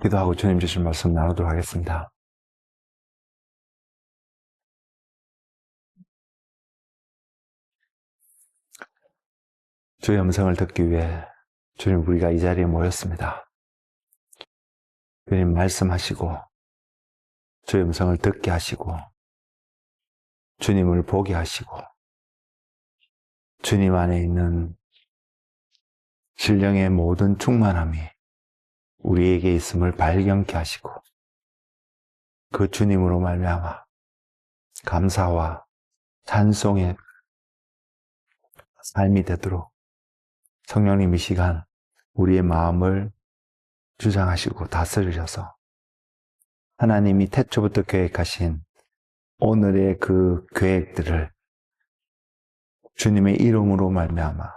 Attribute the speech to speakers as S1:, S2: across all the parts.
S1: 기도하고 주님 주신 말씀 나누도록 하겠습니다. 주의 음성을 듣기 위해 주님 우리가 이 자리에 모였습니다. 주님 말씀하시고 주의 음성을 듣게 하시고 주님을 보게 하시고 주님 안에 있는 신령의 모든 충만함이 우리에게 있음을 발견케 하시고 그 주님으로 말미암아 감사와 찬송의 삶이 되도록 성령님 이 시간 우리의 마음을 주장하시고 다스리셔서 하나님이 태초부터 계획하신 오늘의 그 계획들을 주님의 이름으로 말미암아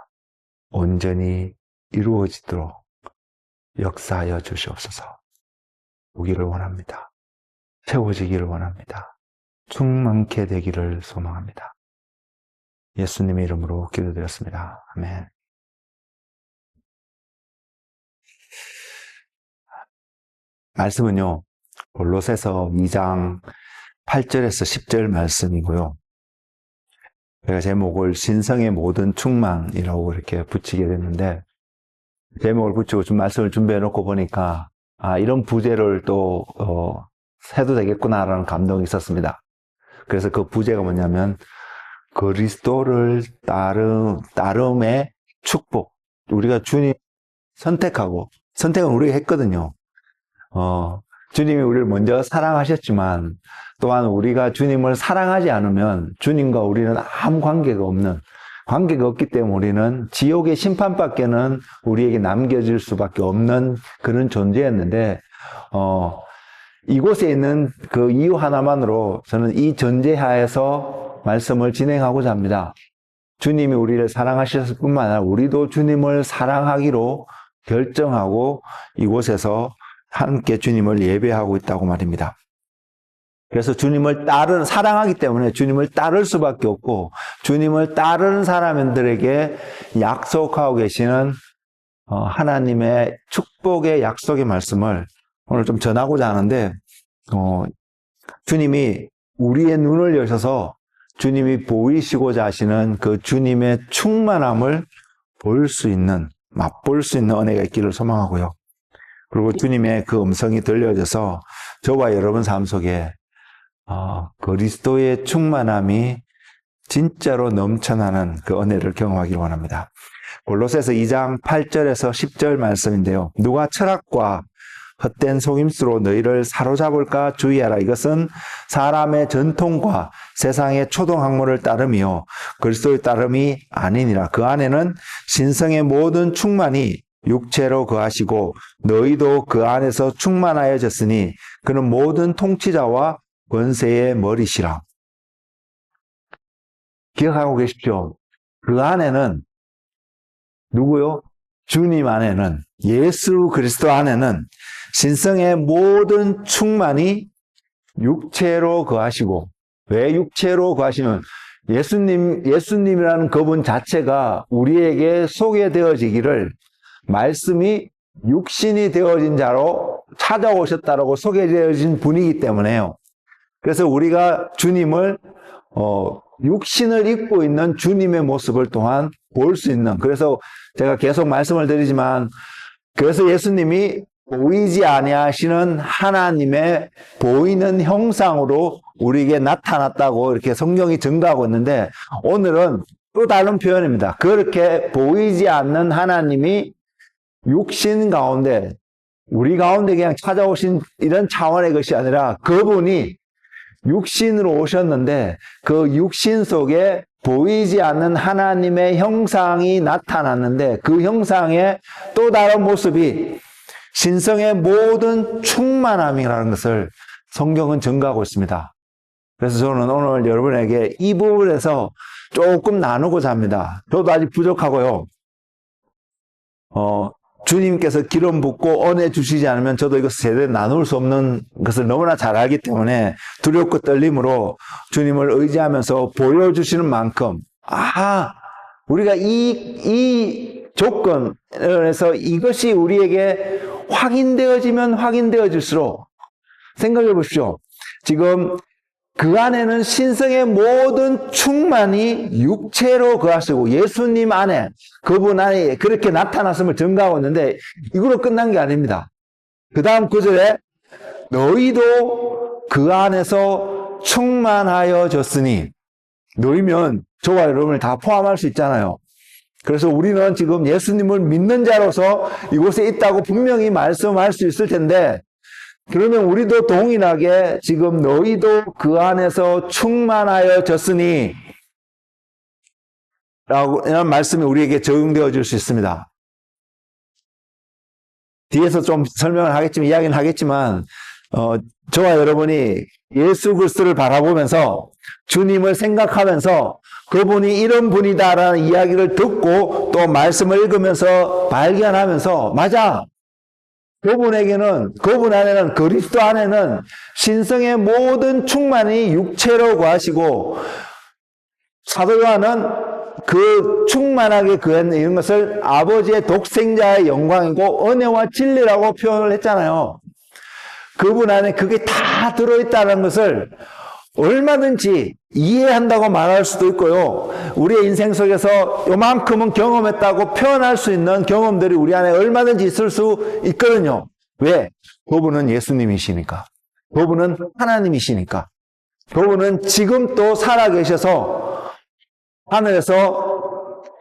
S1: 온전히 이루어지도록 역사하여 주시옵소서. 오기를 원합니다. 채워지기를 원합니다. 충만케 되기를 소망합니다. 예수님의 이름으로 기도드렸습니다. 아멘. 말씀은요, 골로새서 2장 8절에서 10절 말씀이고요. 제가 제목을 신성의 모든 충만이라고 이렇게 붙이게 됐는데, 제목을 붙이고 좀 말씀을 준비해 놓고 보니까, 이런 부제를 또, 해도 되겠구나라는 감동이 있었습니다. 그래서 그 부제가 뭐냐면, 그리스도를 따름의 축복. 우리가 주님 선택은 우리가 했거든요. 주님이 우리를 먼저 사랑하셨지만 또한 우리가 주님을 사랑하지 않으면 주님과 우리는 아무 관계가 없기 때문에 우리는 지옥의 심판밖에는 우리에게 남겨질 수밖에 없는 그런 존재였는데 이곳에 있는 그 이유 하나만으로 저는 이 전제하에서 말씀을 진행하고자 합니다. 주님이 우리를 사랑하셨을 뿐만 아니라 우리도 주님을 사랑하기로 결정하고 이곳에서 함께 주님을 예배하고 있다고 말입니다. 그래서 주님을 사랑하기 때문에 주님을 따를 수밖에 없고 주님을 따르는 사람들에게 약속하고 계시는 하나님의 축복의 약속의 말씀을 오늘 좀 전하고자 하는데 주님이 우리의 눈을 여셔서 주님이 보이시고자 하시는 그 주님의 충만함을 맛볼 수 있는 은혜가 있기를 소망하고요. 그리고 주님의 그 음성이 들려져서 저와 여러분 삶 속에 그리스도의 충만함이 진짜로 넘쳐나는 그 은혜를 경험하기를 원합니다. 골로새서 2장 8절에서 10절 말씀인데요. 누가 철학과 헛된 속임수로 너희를 사로잡을까 주의하라. 이것은 사람의 전통과 세상의 초동학문을 따름이요 그리스도의 따름이 아니니라. 그 안에는 신성의 모든 충만이 육체로 거하시고 너희도 그 안에서 충만하여졌으니 그는 모든 통치자와 권세의 머리시라. 기억하고 계십시오. 그 안에는 누구요? 주님 안에는, 예수 그리스도 안에는 신성의 모든 충만이 육체로 거하시고, 왜 육체로 거하시면 예수님이라는 그분 자체가 우리에게 소개되어지기를 말씀이 육신이 되어진 자로 찾아오셨다라고 소개되어진 분이기 때문에요. 그래서 우리가 주님을 육신을 입고 있는 주님의 모습을 또한 볼 수 있는, 그래서 제가 계속 말씀을 드리지만 그래서 예수님이 보이지 아니하시는 하나님의 보이는 형상으로 우리에게 나타났다고 이렇게 성경이 증거하고 있는데 오늘은 또 다른 표현입니다. 그렇게 보이지 않는 하나님이 육신 가운데 우리 가운데 그냥 찾아오신 이런 차원의 것이 아니라 그분이 육신으로 오셨는데 그 육신 속에 보이지 않는 하나님의 형상이 나타났는데 그 형상의 또 다른 모습이 신성의 모든 충만함이라는 것을 성경은 증거하고 있습니다. 그래서 저는 오늘 여러분에게 이 부분에서 조금 나누고자 합니다. 저도 아직 부족하고요. 주님께서 기름 붓고 은혜 주시지 않으면 저도 이것을 제대로 나눌 수 없는 것을 너무나 잘 알기 때문에 두렵고 떨림으로 주님을 의지하면서 보여주시는 만큼 우리가 이 조건에서 이것이 우리에게 확인되어지면 확인되어질수록 생각해 보십시오. 지금 그 안에는 신성의 모든 충만이 육체로 거하시고 예수님 안에, 그분 안에 그렇게 나타났음을 증가하고 있는데 이걸로 끝난 게 아닙니다. 그 다음 구절에 너희도 그 안에서 충만하여졌으니, 너희면 저와 여러분을 다 포함할 수 있잖아요. 그래서 우리는 지금 예수님을 믿는 자로서 이곳에 있다고 분명히 말씀할 수 있을 텐데, 그러면 우리도 동일하게 지금 너희도 그 안에서 충만하여졌으니 라고 이런 말씀이 우리에게 적용되어질 수 있습니다. 뒤에서 좀 설명을 하겠지만, 이야기는 하겠지만, 저와 여러분이 예수 그리스도를 바라보면서 주님을 생각하면서 그분이 이런 분이다라는 이야기를 듣고 또 말씀을 읽으면서 발견하면서, 맞아, 그분 안에는, 그리스도 안에는 신성의 모든 충만이 육체로 거하시고, 사도 요한은 그 충만하게 이런 것을 아버지의 독생자의 영광이고 은혜와 진리라고 표현을 했잖아요. 그분 안에 그게 다 들어있다는 것을 얼마든지 이해한다고 말할 수도 있고요. 우리의 인생 속에서 요만큼은 경험했다고 표현할 수 있는 경험들이 우리 안에 얼마든지 있을 수 있거든요. 왜? 그분은 예수님이시니까. 그분은 하나님이시니까. 그분은 지금 또 살아계셔서 하늘에서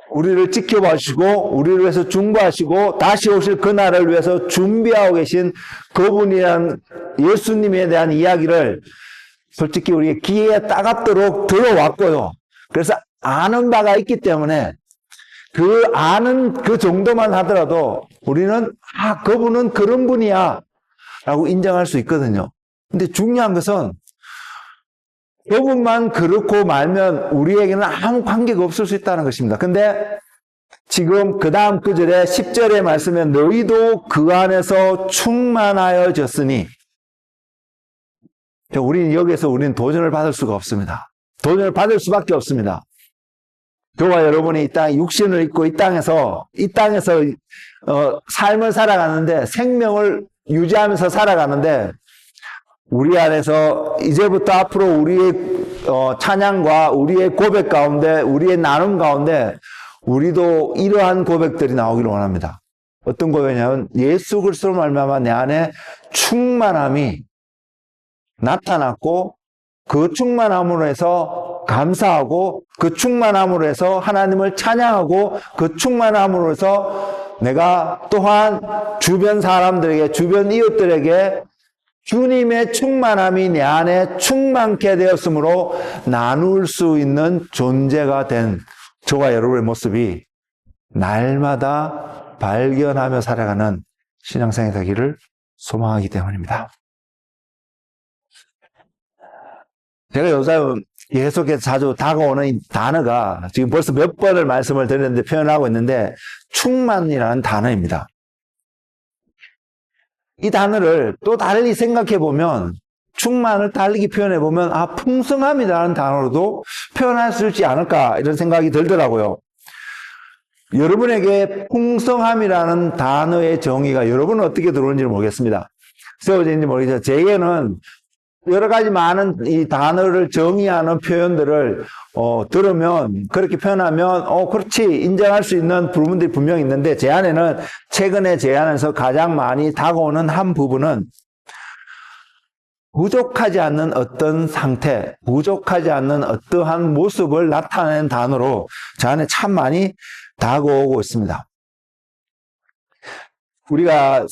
S1: 우리를 지켜봐 주시고 우리를 위해서 중보하시고 다시 오실 그날을 위해서 준비하고 계신 그분이란 예수님에 대한 이야기를 솔직히 우리의 귀에 따갑도록 들어왔고요. 그래서 아는 바가 있기 때문에 그 아는 그 정도만 하더라도 우리는 그분은 그런 분이야 라고 인정할 수 있거든요. 근데 중요한 것은 그분만 그렇고 말면 우리에게는 아무 관계가 없을 수 있다는 것입니다. 근데 지금 그 다음 구절에 10절의 말씀에 너희도 그 안에서 충만하여졌으니, 우리는 여기에서 우리는 도전을 받을 수가 없습니다. 도전을 받을 수밖에 없습니다. 저와 여러분이 이 땅 육신을 입고 이 땅에서 삶을 살아가는데, 생명을 유지하면서 살아가는데, 우리 안에서 이제부터 앞으로 우리의 찬양과 우리의 고백 가운데, 우리의 나눔 가운데 우리도 이러한 고백들이 나오기를 원합니다. 어떤 고백이냐면 예수 그리스도로 말미암아 내 안에 충만함이 나타났고, 그 충만함으로 해서 감사하고, 그 충만함으로 해서 하나님을 찬양하고, 그 충만함으로 해서 내가 또한 주변 사람들에게, 주변 이웃들에게 주님의 충만함이 내 안에 충만케 되었으므로 나눌 수 있는 존재가 된 저와 여러분의 모습이 날마다 발견하며 살아가는 신앙생활이 되기를 소망하기 때문입니다. 제가 요즘 계속해서 자주 다가오는 단어가 지금 벌써 몇 번을 말씀을 드렸는데 표현하고 있는데 충만이라는 단어입니다. 이 단어를 또 달리 생각해 보면, 충만을 달리 표현해 보면 풍성함이라는 단어로도 표현할 수 있지 않을까 이런 생각이 들더라고요. 여러분에게 풍성함이라는 단어의 정의가 여러분은 어떻게 들어오는지 모르겠습니다. 세워지는지 모르겠어요. 제게는 여러 가지 많은 이 단어를 정의하는 표현들을 들으면, 그렇게 표현하면 그렇지 인정할 수 있는 부분들이 분명히 있는데, 제 안에는 최근에 제 안에서 가장 많이 다가오는 한 부분은 부족하지 않는 어떤 상태, 부족하지 않는 어떠한 모습을 나타내는 단어로 제 안에 참 많이 다가오고 있습니다. 우리가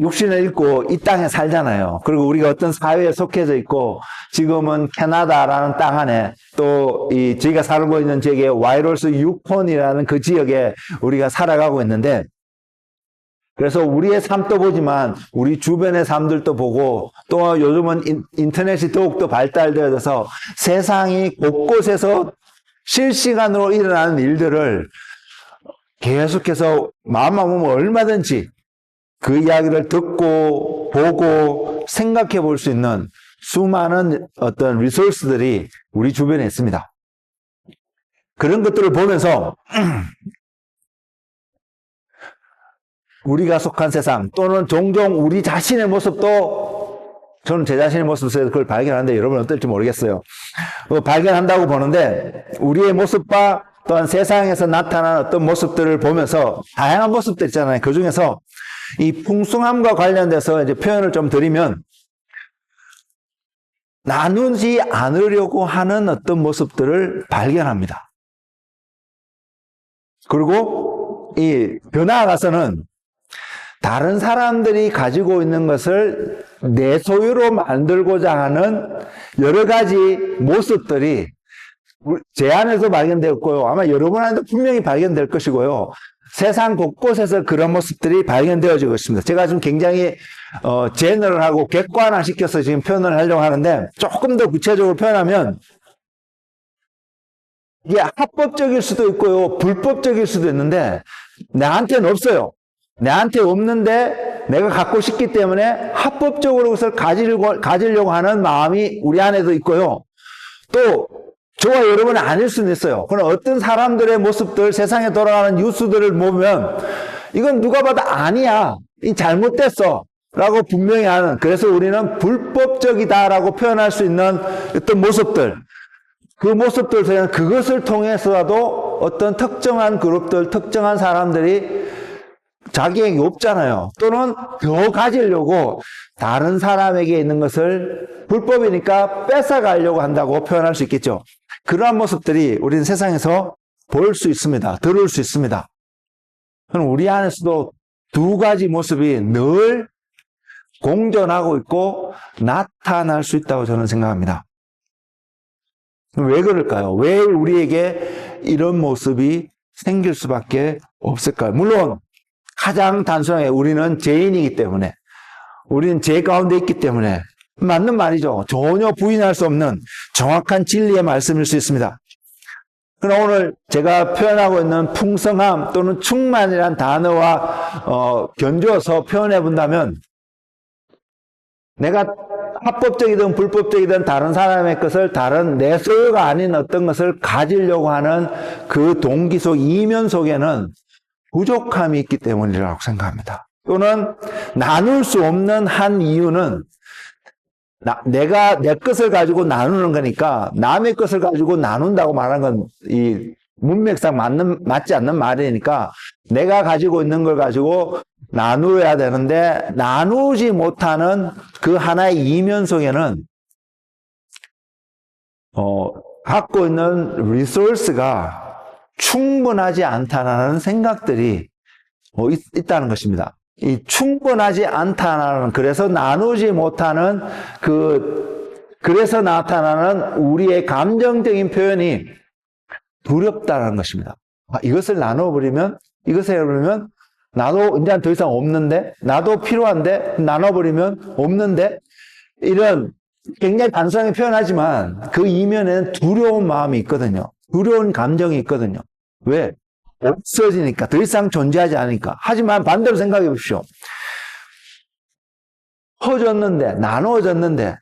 S1: 육신을 입고 이 땅에 살잖아요. 그리고 우리가 어떤 사회에 속해져 있고, 지금은 캐나다라는 땅 안에 또 저희가 살고 있는 지역에 와이럴스 유콘이라는 그 지역에 우리가 살아가고 있는데, 그래서 우리의 삶도 보지만 우리 주변의 삶들도 보고, 또 요즘은 인터넷이 더욱더 발달되어져서 세상이 곳곳에서 실시간으로 일어나는 일들을 계속해서 마음만 보면 얼마든지 그 이야기를 듣고 보고 생각해 볼 수 있는 수많은 어떤 리소스들이 우리 주변에 있습니다. 그런 것들을 보면서 우리가 속한 세상 또는 종종 우리 자신의 모습도 저는 제 자신의 모습에서 그걸 발견하는데 여러분은 어떨지 모르겠어요. 발견한다고 보는데 우리의 모습과 또한 세상에서 나타나는 어떤 모습들을 보면서 다양한 모습들 있잖아요. 그 중에서 이 풍성함과 관련돼서 이제 표현을 좀 드리면 나누지 않으려고 하는 어떤 모습들을 발견합니다. 그리고 더 나아가서는 다른 사람들이 가지고 있는 것을 내 소유로 만들고자 하는 여러 가지 모습들이 제 안에서 발견되었고요. 아마 여러분 안에도 분명히 발견될 것이고요. 세상 곳곳에서 그런 모습들이 발견되어지고 있습니다. 제가 지금 굉장히 제너럴하고 객관화시켜서 지금 표현을 하려고 하는데 조금 더 구체적으로 표현하면 이게 합법적일 수도 있고요. 불법적일 수도 있는데 나한테는 없어요. 나한테 없는데 내가 갖고 싶기 때문에 합법적으로 그것을 가지려고 하는 마음이 우리 안에도 있고요. 또 저와 여러분은 아닐 수는 있어요. 그러나 어떤 사람들의 모습들, 세상에 돌아가는 뉴스들을 보면 이건 누가 봐도 아니야. 이 잘못됐어. 라고 분명히 하는, 그래서 우리는 불법적이다라고 표현할 수 있는 어떤 모습들, 그 모습들 저희는 그것을 통해서라도 어떤 특정한 그룹들, 특정한 사람들이 자기에게 없잖아요. 또는 더 가지려고 다른 사람에게 있는 것을 불법이니까 뺏어가려고 한다고 표현할 수 있겠죠. 그러한 모습들이 우리는 세상에서 볼 수 있습니다. 들을 수 있습니다. 그럼 우리 안에서도 두 가지 모습이 늘 공존하고 있고 나타날 수 있다고 저는 생각합니다. 왜 그럴까요? 왜 우리에게 이런 모습이 생길 수밖에 없을까요? 물론 가장 단순하게 우리는 죄인이기 때문에, 우리는 죄 가운데 있기 때문에 맞는 말이죠. 전혀 부인할 수 없는 정확한 진리의 말씀일 수 있습니다. 그럼 오늘 제가 표현하고 있는 풍성함 또는 충만이란 단어와 견주어서 표현해 본다면, 내가 합법적이든 불법적이든 다른 사람의 것을, 다른 내 소유가 아닌 어떤 것을 가지려고 하는 그 동기 속, 이면 속에는 부족함이 있기 때문이라고 생각합니다. 또는 나눌 수 없는 한 이유는 내가 내 것을 가지고 나누는 거니까, 남의 것을 가지고 나눈다고 말하는 건 이 문맥상 맞지 않는 말이니까 내가 가지고 있는 걸 가지고 나누어야 되는데, 나누지 못하는 그 하나의 이면 속에는 갖고 있는 리소스가 충분하지 않다는 생각들이 있다는 것입니다. 이 충분하지 않다는, 그래서 나누지 못하는 그래서 나타나는 우리의 감정적인 표현이 두렵다는 것입니다. 이것을 나눠버리면 나도 이제 더 이상 없는데, 나도 필요한데 나눠버리면 없는데, 이런 굉장히 단순하게 표현하지만 그 이면에는 두려운 마음이 있거든요. 두려운 감정이 있거든요. 왜? 없어지니까, 더 이상 존재하지 않으니까. 하지만 반대로 생각해 보십시오. 퍼졌는데, 나누어졌는데,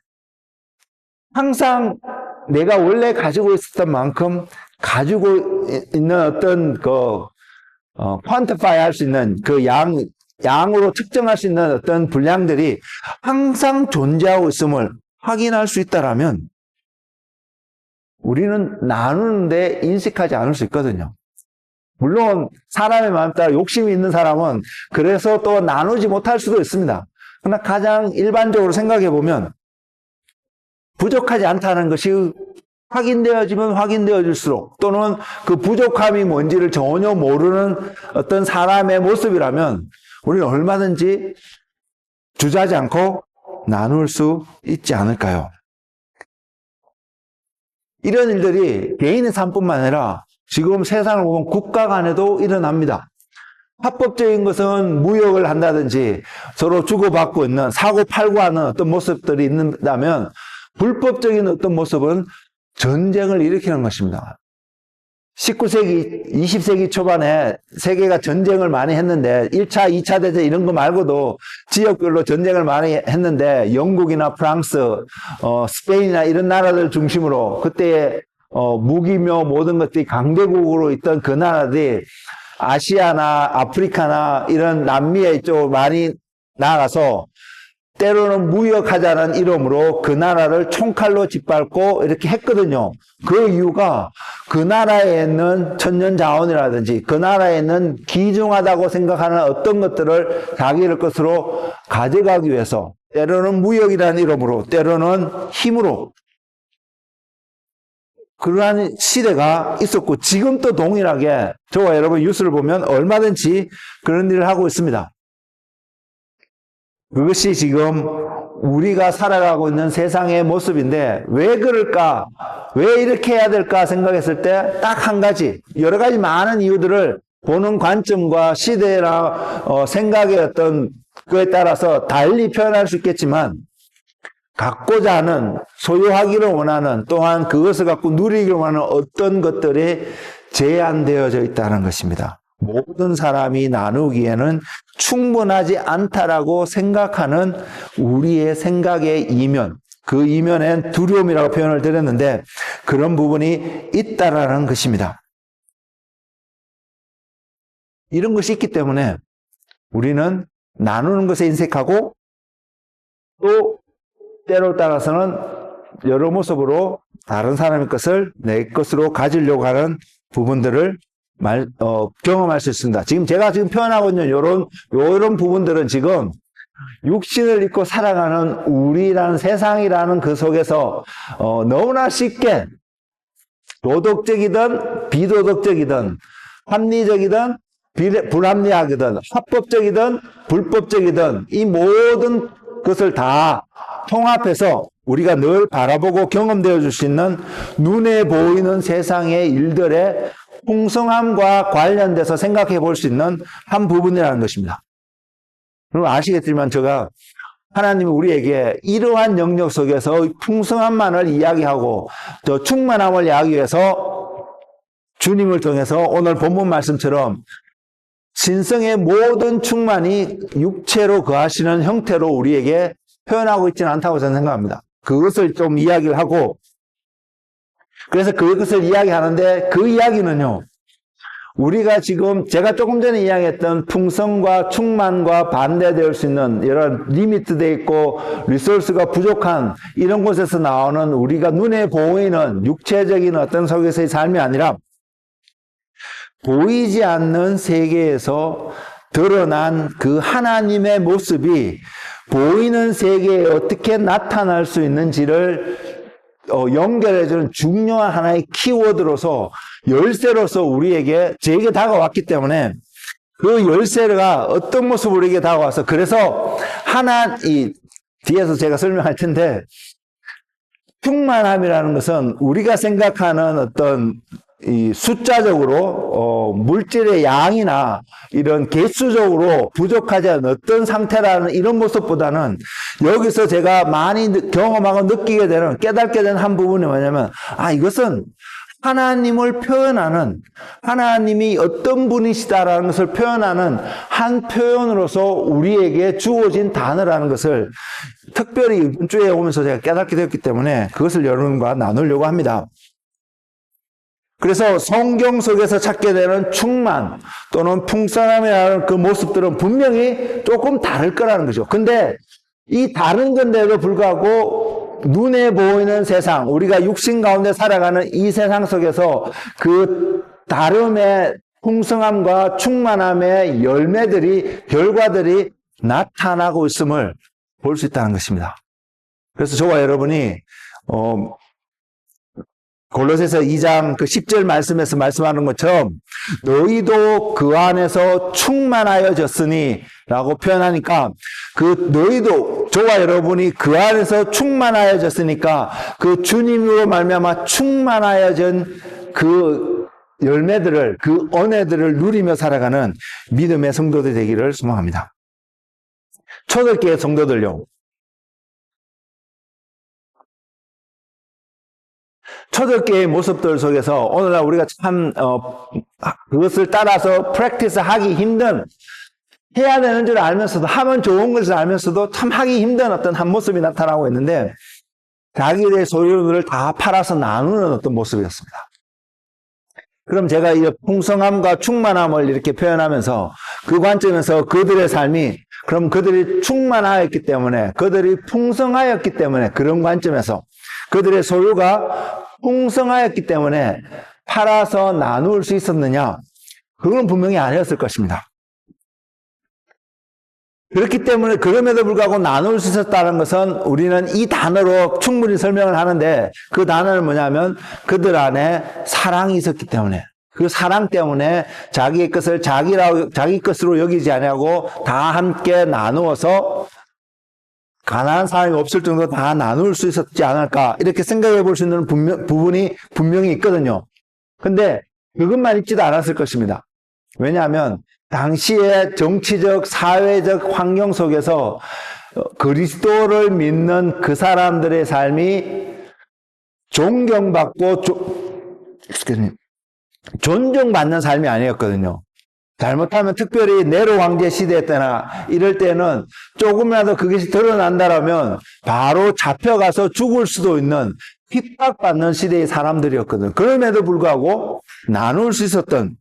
S1: 항상 내가 원래 가지고 있었던 만큼 가지고 있는 어떤 quantify 할 수 있는 양으로 측정할 수 있는 어떤 분량들이 항상 존재하고 있음을 확인할 수 있다라면 우리는 나누는데 인식하지 않을 수 있거든요. 물론 사람의 마음 따라 욕심이 있는 사람은 그래서 또 나누지 못할 수도 있습니다. 그러나 가장 일반적으로 생각해 보면 부족하지 않다는 것이 확인되어지면 확인되어질수록, 또는 그 부족함이 뭔지를 전혀 모르는 어떤 사람의 모습이라면 우리는 얼마든지 주저하지 않고 나눌 수 있지 않을까요? 이런 일들이 개인의 삶뿐만 아니라 지금 세상을 보면 국가 간에도 일어납니다. 합법적인 것은 무역을 한다든지 서로 주고받고 있는, 사고 팔고 하는 어떤 모습들이 있다면, 불법적인 어떤 모습은 전쟁을 일으키는 것입니다. 19세기, 20세기 초반에 세계가 전쟁을 많이 했는데 1차, 2차 대전 이런 거 말고도 지역별로 전쟁을 많이 했는데 영국이나 프랑스, 스페인이나 이런 나라들 중심으로 그때 무기며 모든 것들이 강대국으로 있던 그 나라들이 아시아나 아프리카나 이런 남미에 이쪽으로 많이 나가서 때로는 무역하자는 이름으로 그 나라를 총칼로 짓밟고 이렇게 했거든요. 그 이유가 그 나라에 있는 천연자원이라든지 그 나라에 있는 귀중하다고 생각하는 어떤 것들을 자기들 것으로 가져가기 위해서 때로는 무역이라는 이름으로 때로는 힘으로 그러한 시대가 있었고 지금 또 동일하게 저와 여러분 뉴스를 보면 얼마든지 그런 일을 하고 있습니다. 그것이 지금 우리가 살아가고 있는 세상의 모습인데 왜 그럴까? 왜 이렇게 해야 될까 생각했을 때 딱 한 가지, 여러 가지 많은 이유들을 보는 관점과 시대나 생각의 어떤 그에 따라서 달리 표현할 수 있겠지만 갖고자 하는, 소유하기를 원하는, 또한 그것을 갖고 누리기를 원하는 어떤 것들이 제한되어져 있다는 것입니다. 모든 사람이 나누기에는 충분하지 않다라고 생각하는 우리의 생각의 이면, 그 이면엔 두려움이라고 표현을 드렸는데 그런 부분이 있다라는 것입니다. 이런 것이 있기 때문에 우리는 나누는 것에 인색하고 또 때로 따라서는 여러 모습으로 다른 사람의 것을 내 것으로 가지려고 하는 부분들을 경험할 수 있습니다. 지금 제가 표현하고 있는 요런 부분들은 지금 육신을 입고 살아가는 우리라는 세상이라는 그 속에서 너무나 쉽게 도덕적이든 비도덕적이든 합리적이든 불합리하거든 합법적이든 불법적이든 이 모든 것을 다 통합해서 우리가 늘 바라보고 경험되어 줄 수 있는 눈에 보이는 세상의 일들의 풍성함과 관련돼서 생각해 볼 수 있는 한 부분이라는 것입니다. 여러분 아시겠지만 제가 하나님이 우리에게 이러한 영역 속에서 풍성함만을 이야기하고 또 충만함을 이야기하기 위해서 주님을 통해서 오늘 본문 말씀처럼 신성의 모든 충만이 육체로 거하시는 형태로 우리에게 표현하고 있지는 않다고 저는 생각합니다. 그것을 좀 이야기를 하고 그래서 그것을 이야기하는데 그 이야기는요. 우리가 지금 제가 조금 전에 이야기했던 풍성과 충만과 반대될 수 있는 이런 리미트되어 있고 리소스가 부족한 이런 곳에서 나오는 우리가 눈에 보이는 육체적인 어떤 속에서의 삶이 아니라 보이지 않는 세계에서 드러난 그 하나님의 모습이 보이는 세계에 어떻게 나타날 수 있는지를 연결해주는 중요한 하나의 키워드로서 열쇠로서 제게 다가왔기 때문에 그 열쇠가 어떤 모습으로 우리에게 다가와서 그래서 뒤에서 제가 설명할 텐데 충만함이라는 것은 우리가 생각하는 어떤 이 숫자적으로 물질의 양이나 이런 개수적으로 부족하지 않은 어떤 상태라는 이런 모습보다는 여기서 제가 많이 경험하고 느끼게 되는 깨닫게 되는 한 부분이 뭐냐면 이것은 하나님을 표현하는 하나님이 어떤 분이시다라는 것을 표현하는 한 표현으로서 우리에게 주어진 단어라는 것을 특별히 이번 주에 오면서 제가 깨닫게 되었기 때문에 그것을 여러분과 나누려고 합니다. 그래서 성경 속에서 찾게 되는 충만 또는 풍성함이라는 그 모습들은 분명히 조금 다를 거라는 거죠. 근데 이 다른 건데도 불구하고 눈에 보이는 세상, 우리가 육신 가운데 살아가는 이 세상 속에서 그 다름의 풍성함과 충만함의 결과들이 나타나고 있음을 볼 수 있다는 것입니다. 그래서 저와 여러분이 골로새서 2장 그 10절 말씀에서 말씀하는 것처럼 너희도 그 안에서 충만하여졌으니 라고 표현하니까 그 너희도 저와 여러분이 그 안에서 충만하여졌으니까 그 주님으로 말미암아 충만하여진 그 열매들을 그 은혜들을 누리며 살아가는 믿음의 성도들 되기를 소망합니다. 초대교회 성도들요. 초대교회의 모습들 속에서 오늘날 우리가 참 그것을 따라서 프랙티스 하기 힘든 해야 되는 줄 알면서도 하면 좋은 것을 알면서도 참 하기 힘든 어떤 한 모습이 나타나고 있는데 자기의 소유를 다 팔아서 나누는 어떤 모습이었습니다. 그럼 제가 이 풍성함과 충만함을 이렇게 표현하면서 그 관점에서 그들의 삶이, 그럼 그들이 충만하였기 때문에, 그들이 풍성하였기 때문에, 그런 관점에서 그들의 소유가 풍성하였기 때문에 팔아서 나눌 수 있었느냐? 그건 분명히 아니었을 것입니다. 그렇기 때문에 그럼에도 불구하고 나눌 수 있었다는 것은 우리는 이 단어로 충분히 설명을 하는데, 그 단어는 뭐냐면 그들 안에 사랑이 있었기 때문에, 그 사랑 때문에 자기의 것을 자기 것으로 여기지 아니하고 다 함께 나누어서 가난한 사람이 없을 정도로 다 나눌 수 있었지 않을까, 이렇게 생각해 볼 수 있는 부분이 분명히 있거든요. 근데 그것만 있지도 않았을 것입니다. 왜냐하면 당시의 정치적, 사회적 환경 속에서 그리스도를 믿는 그 사람들의 삶이 존경받고 존중받는 삶이 아니었거든요. 잘못하면 특별히 네로 황제 시대 때나 이럴 때는 조금이라도 그것이 드러난다라면 바로 잡혀가서 죽을 수도 있는 핍박받는 시대의 사람들이었거든요. 그럼에도 불구하고 나눌 수 있었던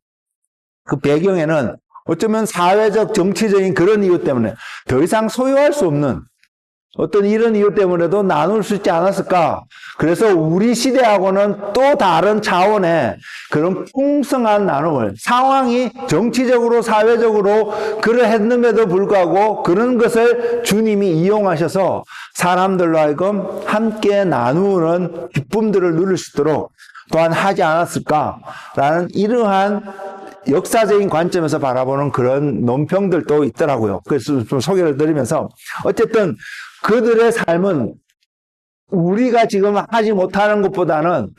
S1: 그 배경에는 어쩌면 사회적, 정치적인 그런 이유 때문에 더 이상 소유할 수 없는 어떤 이런 이유 때문에도 나눌 수 있지 않았을까? 그래서 우리 시대하고는 또 다른 차원의 그런 풍성한 나눔을, 상황이 정치적으로, 사회적으로 그러했음에도 불구하고 그런 것을 주님이 이용하셔서 사람들로 하여금 함께 나누는 기쁨들을 누릴 수 있도록 또한 하지 않았을까라는 이러한 역사적인 관점에서 바라보는 그런 논평들도 있더라고요. 그래서 좀 소개를 드리면서, 어쨌든 그들의 삶은 우리가 지금 하지 못하는 것보다는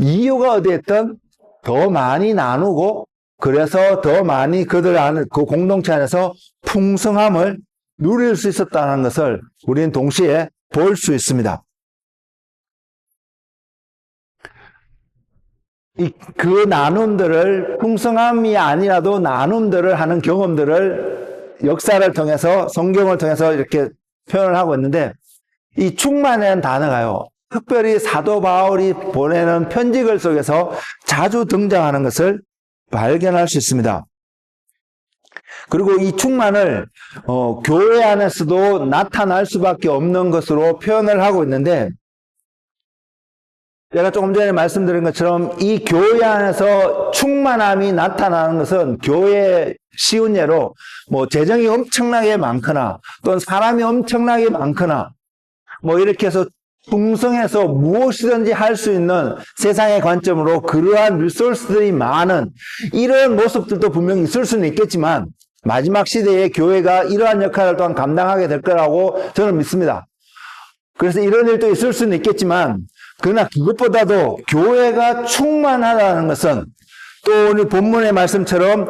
S1: 이유가 어디였든 더 많이 나누고, 그래서 더 많이 그들 안에, 그 공동체 안에서 풍성함을 누릴 수 있었다는 것을 우리는 동시에 볼 수 있습니다. 그 나눔들을, 풍성함이 아니라도 나눔들을 하는 경험들을 역사를 통해서, 성경을 통해서 이렇게 표현을 하고 있는데, 이 충만이라는 단어가요, 특별히 사도 바울이 보내는 편지글 속에서 자주 등장하는 것을 발견할 수 있습니다. 그리고 이 충만을 교회 안에서도 나타날 수밖에 없는 것으로 표현을 하고 있는데, 제가 조금 전에 말씀드린 것처럼 이 교회 안에서 충만함이 나타나는 것은, 교회 쉬운 예로 뭐 재정이 엄청나게 많거나 또는 사람이 엄청나게 많거나 뭐 이렇게 해서 풍성해서 무엇이든지 할 수 있는 세상의 관점으로 그러한 리소스들이 많은 이런 모습들도 분명히 있을 수는 있겠지만, 마지막 시대에 교회가 이러한 역할을 또한 감당하게 될 거라고 저는 믿습니다. 그래서 이런 일도 있을 수는 있겠지만, 그러나 그것보다도 교회가 충만하다는 것은, 또 오늘 본문의 말씀처럼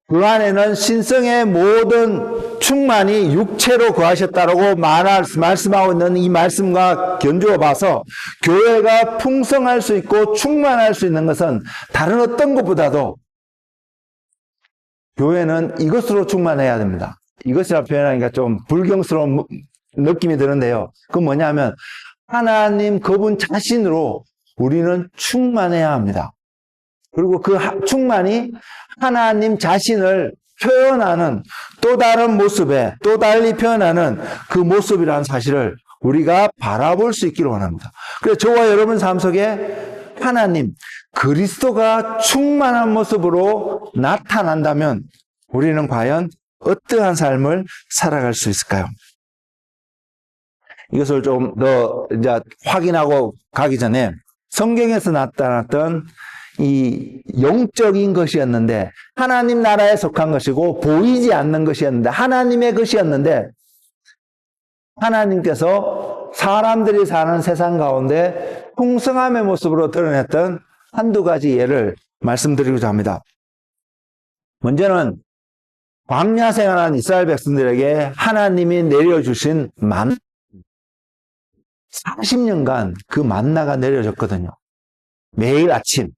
S1: 그 안에는 신성의 모든 충만이 육체로 거하셨다라고 말씀하고 있는 이 말씀과 견주어 봐서, 교회가 풍성할 수 있고 충만할 수 있는 것은 다른 어떤 것보다도 교회는 이것으로 충만해야 됩니다. 이것이라 표현하니까 좀 불경스러운 느낌이 드는데요. 그건 뭐냐면, 하나님 그분 자신으로 우리는 충만해야 합니다. 그리고 그 충만이 하나님 자신을 표현하는 또 다른 모습에, 또 달리 표현하는 그 모습이라는 사실을 우리가 바라볼 수 있기를 원합니다. 그래서 저와 여러분 삶 속에 하나님, 그리스도가 충만한 모습으로 나타난다면 우리는 과연 어떠한 삶을 살아갈 수 있을까요? 이것을 좀 더 이제 확인하고 가기 전에, 성경에서 나타났던 이 영적인 것이었는데, 하나님 나라에 속한 것이고 보이지 않는 것이었는데, 하나님의 것이었는데, 하나님께서 사람들이 사는 세상 가운데 풍성함의 모습으로 드러냈던 한두 가지 예를 말씀드리고자 합니다. 먼저는 광야 생활한 이스라엘 백성들에게 하나님이 내려주신 40년간 그 만나가 내려졌거든요. 매일 아침.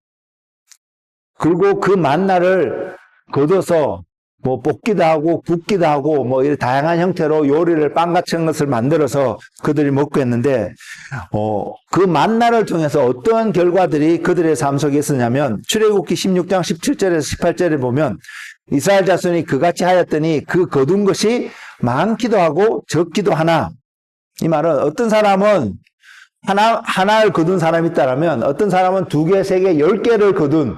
S1: 그리고 그 만나를 거둬서 뭐 볶기도 하고 굽기도 하고 뭐 이런 다양한 형태로 요리를 빵 같은 것을 만들어서 그들이 먹고 했는데 그 만나를 통해서 어떤 결과들이 그들의 삶 속에 있었냐면 출애굽기 16장 17절에서 18절에 보면 이스라엘 자손이 그같이 하였더니 그 거둔 것이 많기도 하고 적기도 하나, 이 말은 어떤 사람은 하나를 거둔 사람이 있다라면 어떤 사람은 2개, 3개, 10개를 거둔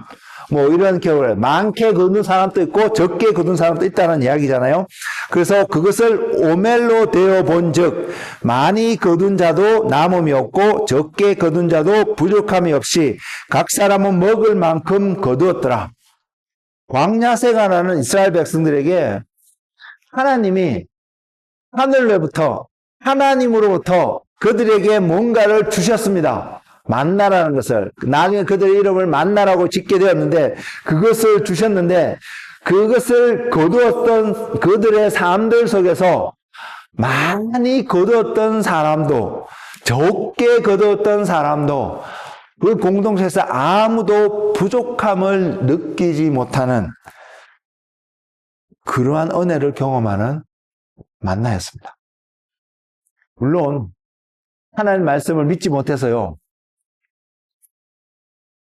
S1: 뭐 이런 경우에 많게 거둔 사람도 있고 적게 거둔 사람도 있다는 이야기잖아요. 그래서 그것을 오멜로 되어 본즉 많이 거둔 자도 남음이 없고 적게 거둔 자도 부족함이 없이 각 사람은 먹을 만큼 거두었더라. 광야 생활하는 이스라엘 백성들에게 하나님이 하나님으로부터 그들에게 뭔가를 주셨습니다. 만나라는 것을. 나중에 그들의 이름을 만나라고 짓게 되었는데 그것을 주셨는데 그것을 거두었던 그들의 삶들 속에서 많이 거두었던 사람도 적게 거두었던 사람도 그 공동체에서 아무도 부족함을 느끼지 못하는 그러한 은혜를 경험하는 만나였습니다. 물론 하나님 말씀을 믿지 못해서요,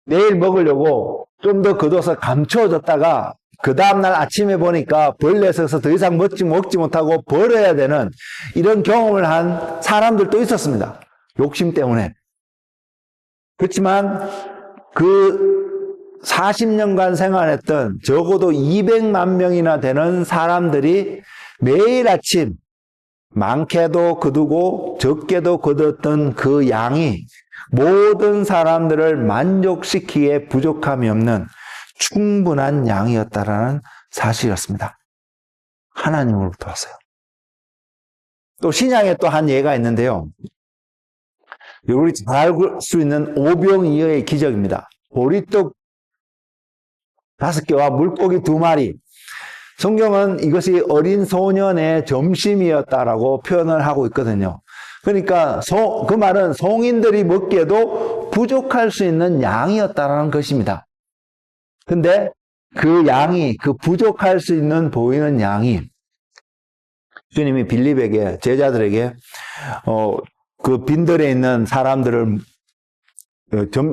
S1: 내일 먹으려고 좀 더 거둬서 감춰졌다가 그 다음날 아침에 보니까 벌레 섞어서 더 이상 먹지 못하고 버려야 되는 이런 경험을 한 사람들도 있었습니다. 욕심 때문에. 그렇지만 그 40년간 생활했던 적어도 200만 명이나 되는 사람들이 매일 아침 많게도 거두고 적게도 거두었던 그 양이 모든 사람들을 만족시키기에 부족함이 없는 충분한 양이었다라는 사실이었습니다. 하나님으로부터 왔어요. 또 신약에 또 한 예가 있는데요. 우리 잘 알 수 있는 오병이어의 기적입니다. 보리떡 5개와 물고기 2마리. 성경은 이것이 어린 소년의 점심이었다라고 표현을 하고 있거든요. 그러니까 그 말은 성인들이 먹기에도 부족할 수 있는 양이었다라는 것입니다. 근데 그 양이, 그 부족할 수 있는 보이는 양이 주님이 빌립에게, 제자들에게 그 빈들에 있는 사람들을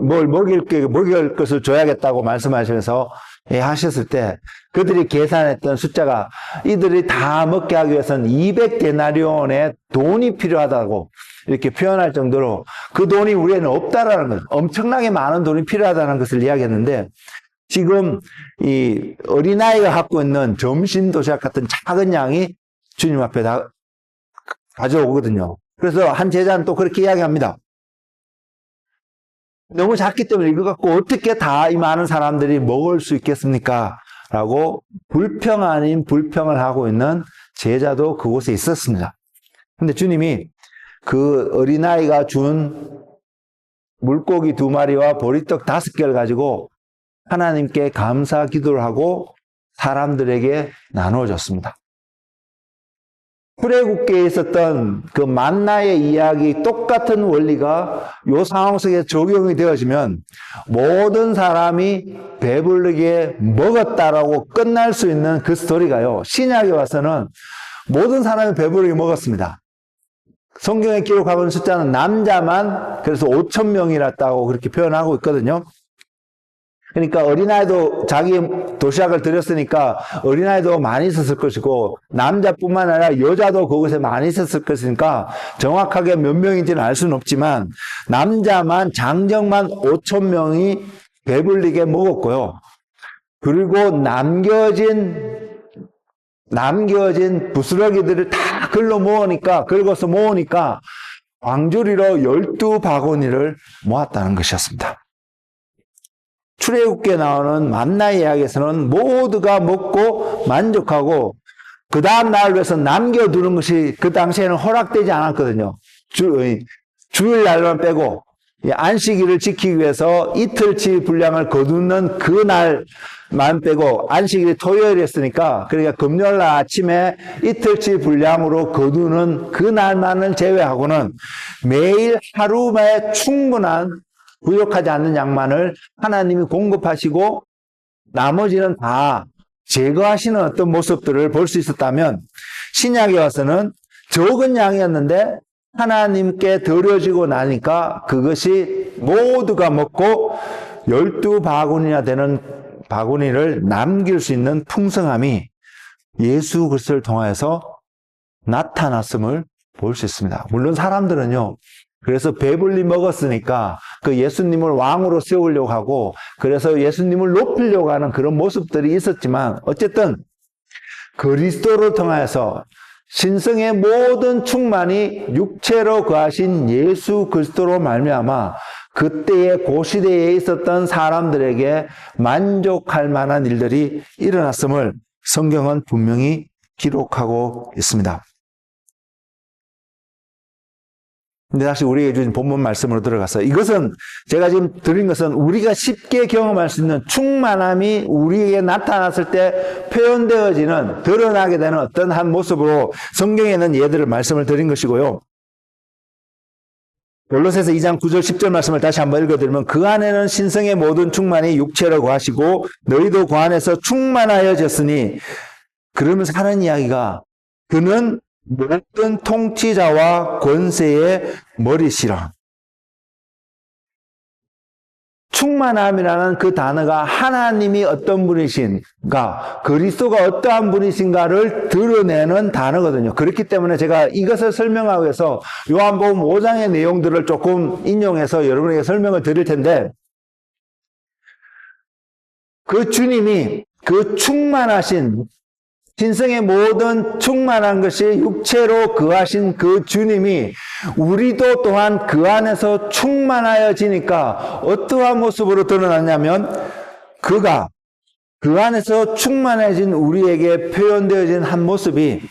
S1: 뭘 먹일 것을 줘야겠다고 말씀하시면서 하셨을 때 그들이 계산했던 숫자가 이들이 다 먹게 하기 위해서는 200데나리온의 돈이 필요하다고 이렇게 표현할 정도로 그 돈이 우리에는 없다라는 것, 엄청나게 많은 돈이 필요하다는 것을 이야기했는데 지금 이 어린아이가 갖고 있는 점심 도시락 같은 작은 양이 주님 앞에 다 가져오거든요. 그래서 한 제자는 또 그렇게 이야기합니다. 너무 작기 때문에 이거 갖고 어떻게 다 이 많은 사람들이 먹을 수 있겠습니까? 라고 불평 아닌 불평을 하고 있는 제자도 그곳에 있었습니다. 근데 주님이 그 어린아이가 준 물고기 2마리와 보리떡 5개를 가지고 하나님께 감사 기도를 하고 사람들에게 나눠줬습니다. 출애굽기에 있었던 그 만나의 이야기 똑같은 원리가 이 상황 속에 적용이 되어지면 모든 사람이 배부르게 먹었다라고 끝날 수 있는 그 스토리가요, 신약에 와서는 모든 사람이 배부르게 먹었습니다. 성경에 기록하고 있는 숫자는 남자만 그래서 5,000명이랐다고 그렇게 표현하고 있거든요. 그러니까 어린아이도 자기 도시락을 드렸으니까 어린아이도 많이 있었을 것이고 남자뿐만 아니라 여자도 그곳에 많이 있었을 것이니까 정확하게 몇 명인지는 알 수는 없지만 남자만 장정만 5,000명이 배불리게 먹었고요. 그리고 남겨진 부스러기들을 다 긁어서 모으니까 광주리로 12바구니를 모았다는 것이었습니다. 출애굽기에 나오는 만나의 이야기에서는 모두가 먹고 만족하고 그 다음 날을 위해서 남겨두는 것이 그 당시에는 허락되지 않았거든요. 주일날만 빼고 안식일을 지키기 위해서 이틀치 분량을 거두는 그 날만 빼고 안식일이 토요일이었으니까 그러니까 금요일날 아침에 이틀치 분량으로 거두는 그 날만을 제외하고는 매일 하루에 충분한 부족하지 않는 양만을 하나님이 공급하시고 나머지는 다 제거하시는 어떤 모습들을 볼 수 있었다면, 신약에 와서는 적은 양이었는데 하나님께 드려지고 나니까 그것이 모두가 먹고 12바구니나 되는 바구니를 남길 수 있는 풍성함이 예수 그리스도를 통하여서 나타났음을 볼 수 있습니다. 물론 사람들은요, 그래서 배불리 먹었으니까 그 예수님을 왕으로 세우려고 하고, 그래서 예수님을 높이려고 하는 그런 모습들이 있었지만, 어쨌든 그리스도를 통하여서 신성의 모든 충만이 육체로 거하신 예수 그리스도로 말미암아 그때의 고시대에 있었던 사람들에게 만족할 만한 일들이 일어났음을 성경은 분명히 기록하고 있습니다. 근데 다시 우리에게 주신 본문 말씀으로 들어가서, 이것은 제가 지금 드린 것은 우리가 쉽게 경험할 수 있는 충만함이 우리에게 나타났을 때 표현되어지는, 드러나게 되는 어떤 한 모습으로 성경에는 예들을 말씀을 드린 것이고요. 골로새서 2장 9절 10절 말씀을 다시 한번 읽어드리면, 그 안에는 신성의 모든 충만이 육체로 거하시고 너희도 그 안에서 충만하여졌으니, 그러면서 하는 이야기가, 그는 모든 통치자와 권세의 머리시라. 충만함이라는 그 단어가 하나님이 어떤 분이신가, 그리스도가 어떠한 분이신가를 드러내는 단어거든요. 그렇기 때문에 제가 이것을 설명하기 위해서 요한복음 5장의 내용들을 조금 인용해서 여러분에게 설명을 드릴 텐데, 그 주님이, 그 충만하신, 신성의 모든 충만한 것이 육체로 거하신 그 주님이 우리도 또한 그 안에서 충만하여지니까 어떠한 모습으로 드러났냐면, 그가 그 안에서 충만해진 우리에게 표현되어진 한 모습이,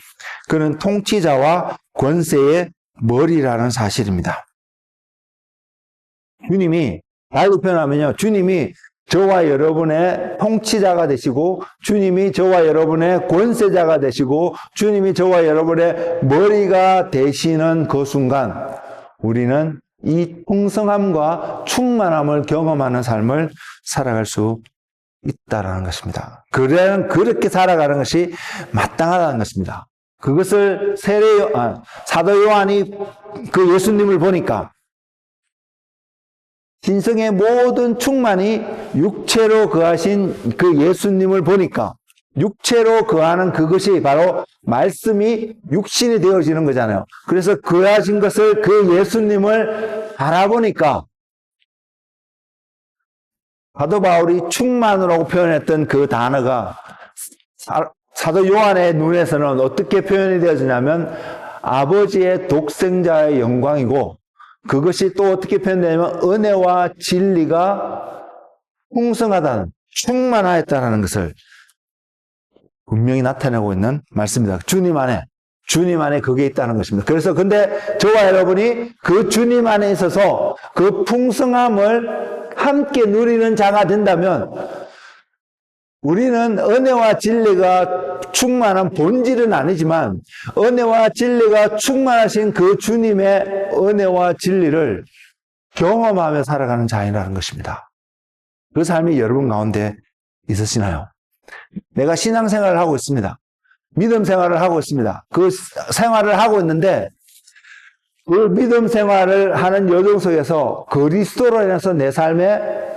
S1: 그는 통치자와 권세의 머리라는 사실입니다. 주님이, 다르게 표현하면요, 주님이 저와 여러분의 통치자가 되시고, 주님이 저와 여러분의 권세자가 되시고, 주님이 저와 여러분의 머리가 되시는 그 순간, 우리는 이 풍성함과 충만함을 경험하는 삶을 살아갈 수 있다라는 것입니다. 그렇게 살아가는 것이 마땅하다는 것입니다. 그것을 사도 요한이 그 예수님을 보니까, 신성의 모든 충만이 육체로 거하신 그 예수님을 보니까, 육체로 거하는 그것이 바로 말씀이 육신이 되어지는 거잖아요. 그래서 거하신 것을, 그 예수님을 바라보니까, 사도 바울이 충만이라고 표현했던 그 단어가 사도 요한의 눈에서는 어떻게 표현이 되어지냐면, 아버지의 독생자의 영광이고, 그것이 또 어떻게 표현되냐면 은혜와 진리가 풍성하다는, 충만하였다는 것을 분명히 나타내고 있는 말씀입니다. 주님 안에 그게 있다는 것입니다. 그래서 근데 저와 여러분이 그 주님 안에 있어서 그 풍성함을 함께 누리는 자가 된다면, 우리는 은혜와 진리가 충만한 본질은 아니지만 은혜와 진리가 충만하신 그 주님의 은혜와 진리를 경험하며 살아가는 자이라는 것입니다. 그 삶이 여러분 가운데 있으시나요? 내가 신앙생활을 하고 있습니다. 믿음 생활을 하고 있습니다. 그 생활을 하고 있는데, 그 믿음 생활을 하는 여정 속에서 그리스도로 인해서 내 삶에,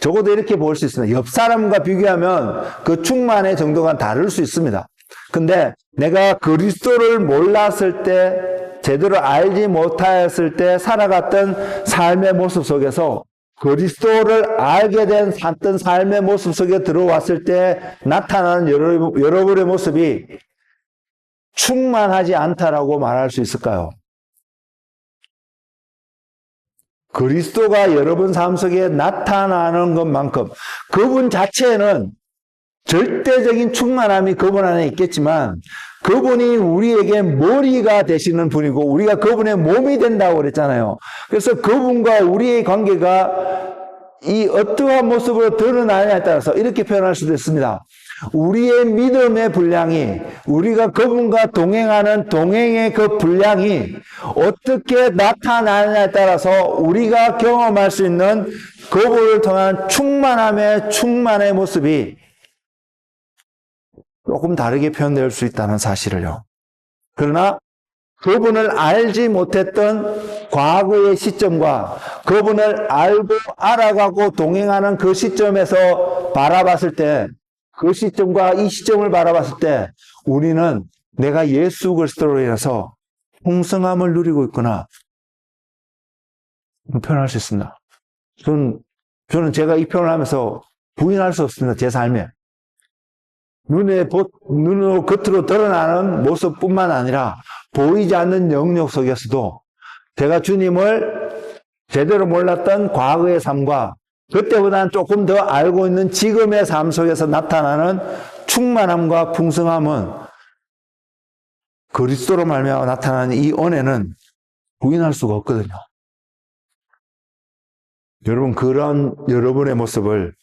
S1: 적어도 이렇게 볼 수 있습니다. 옆 사람과 비교하면 그 충만의 정도가 다를 수 있습니다. 근데 내가 그리스도를 몰랐을 때, 제대로 알지 못하였을 때 살아갔던 삶의 모습 속에서, 그리스도를 알게 된 어떤 삶의 모습 속에 들어왔을 때 나타나는 여러분의 모습이 충만하지 않다라고 말할 수 있을까요? 그리스도가 여러분 삶 속에 나타나는 것만큼, 그분 자체는 절대적인 충만함이 그분 안에 있겠지만, 그분이 우리에게 머리가 되시는 분이고 우리가 그분의 몸이 된다고 그랬잖아요. 그래서 그분과 우리의 관계가 이 어떠한 모습으로 드러나느냐에 따라서 이렇게 표현할 수도 있습니다. 우리의 믿음의 분량이, 우리가 그분과 동행하는 동행의 그 분량이 어떻게 나타나느냐에 따라서 우리가 경험할 수 있는 그분을 통한 충만의 모습이 조금 다르게 표현될 수 있다는 사실을요. 그러나 그분을 알지 못했던 과거의 시점과 그분을 알고 알아가고 동행하는 그 시점에서 바라봤을 때, 그 시점과 이 시점을 바라봤을 때 우리는 내가 예수 그리스도로 인해서 풍성함을 누리고 있구나 표현할 수 있습니다. 저는 제가 이 표현을 하면서 부인할 수 없습니다. 제 삶에. 눈으로 겉으로 드러나는 모습뿐만 아니라 보이지 않는 영역 속에서도 제가 주님을 제대로 몰랐던 과거의 삶과 그때보다는 조금 더 알고 있는 지금의 삶 속에서 나타나는 충만함과 풍성함은 그리스도로 말미암아 나타나는 이 은혜는 부인할 수가 없거든요. 여러분, 그런 여러분의 모습을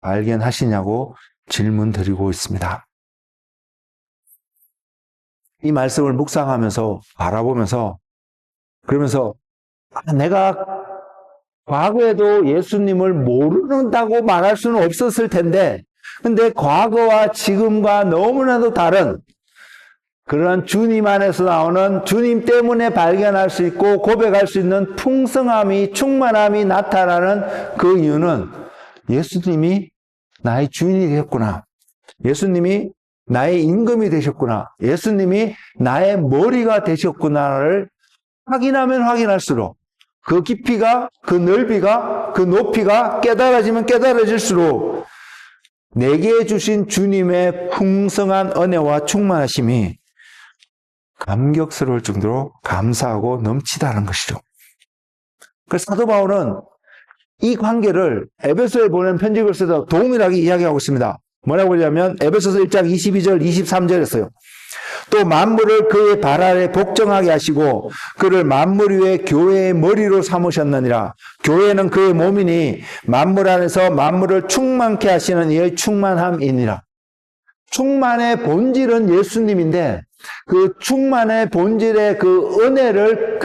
S1: 발견하시냐고 질문 드리고 있습니다. 이 말씀을 묵상하면서 바라보면서 그러면서 내가 과거에도 예수님을 모른다고 말할 수는 없었을 텐데 근데 과거와 지금과 너무나도 다른 그런 주님 안에서 나오는 주님 때문에 발견할 수 있고 고백할 수 있는 풍성함이 충만함이 나타나는 그 이유는 예수님이 나의 주인이 되셨구나. 예수님이 나의 임금이 되셨구나. 예수님이 나의 머리가 되셨구나를 확인하면 확인할수록 그 깊이가, 그 넓이가, 그 높이가 깨달아지면 깨달아질수록 내게 주신 주님의 풍성한 은혜와 충만하심이 감격스러울 정도로 감사하고 넘치다는 것이죠. 그래서 사도 바울은 이 관계를 에베소에 보낸 편지를 써서 동일하게 이야기하고 있습니다. 뭐라고 하냐면 에베소서 1장 22절 23절 했어요. 또 만물을 그의 발 아래 복종하게 하시고 그를 만물 위에 교회의 머리로 삼으셨느니라. 교회는 그의 몸이니 만물 안에서 만물을 충만케 하시는 이의 충만함이니라. 충만의 본질은 예수님인데 그 충만의 본질의 그 은혜를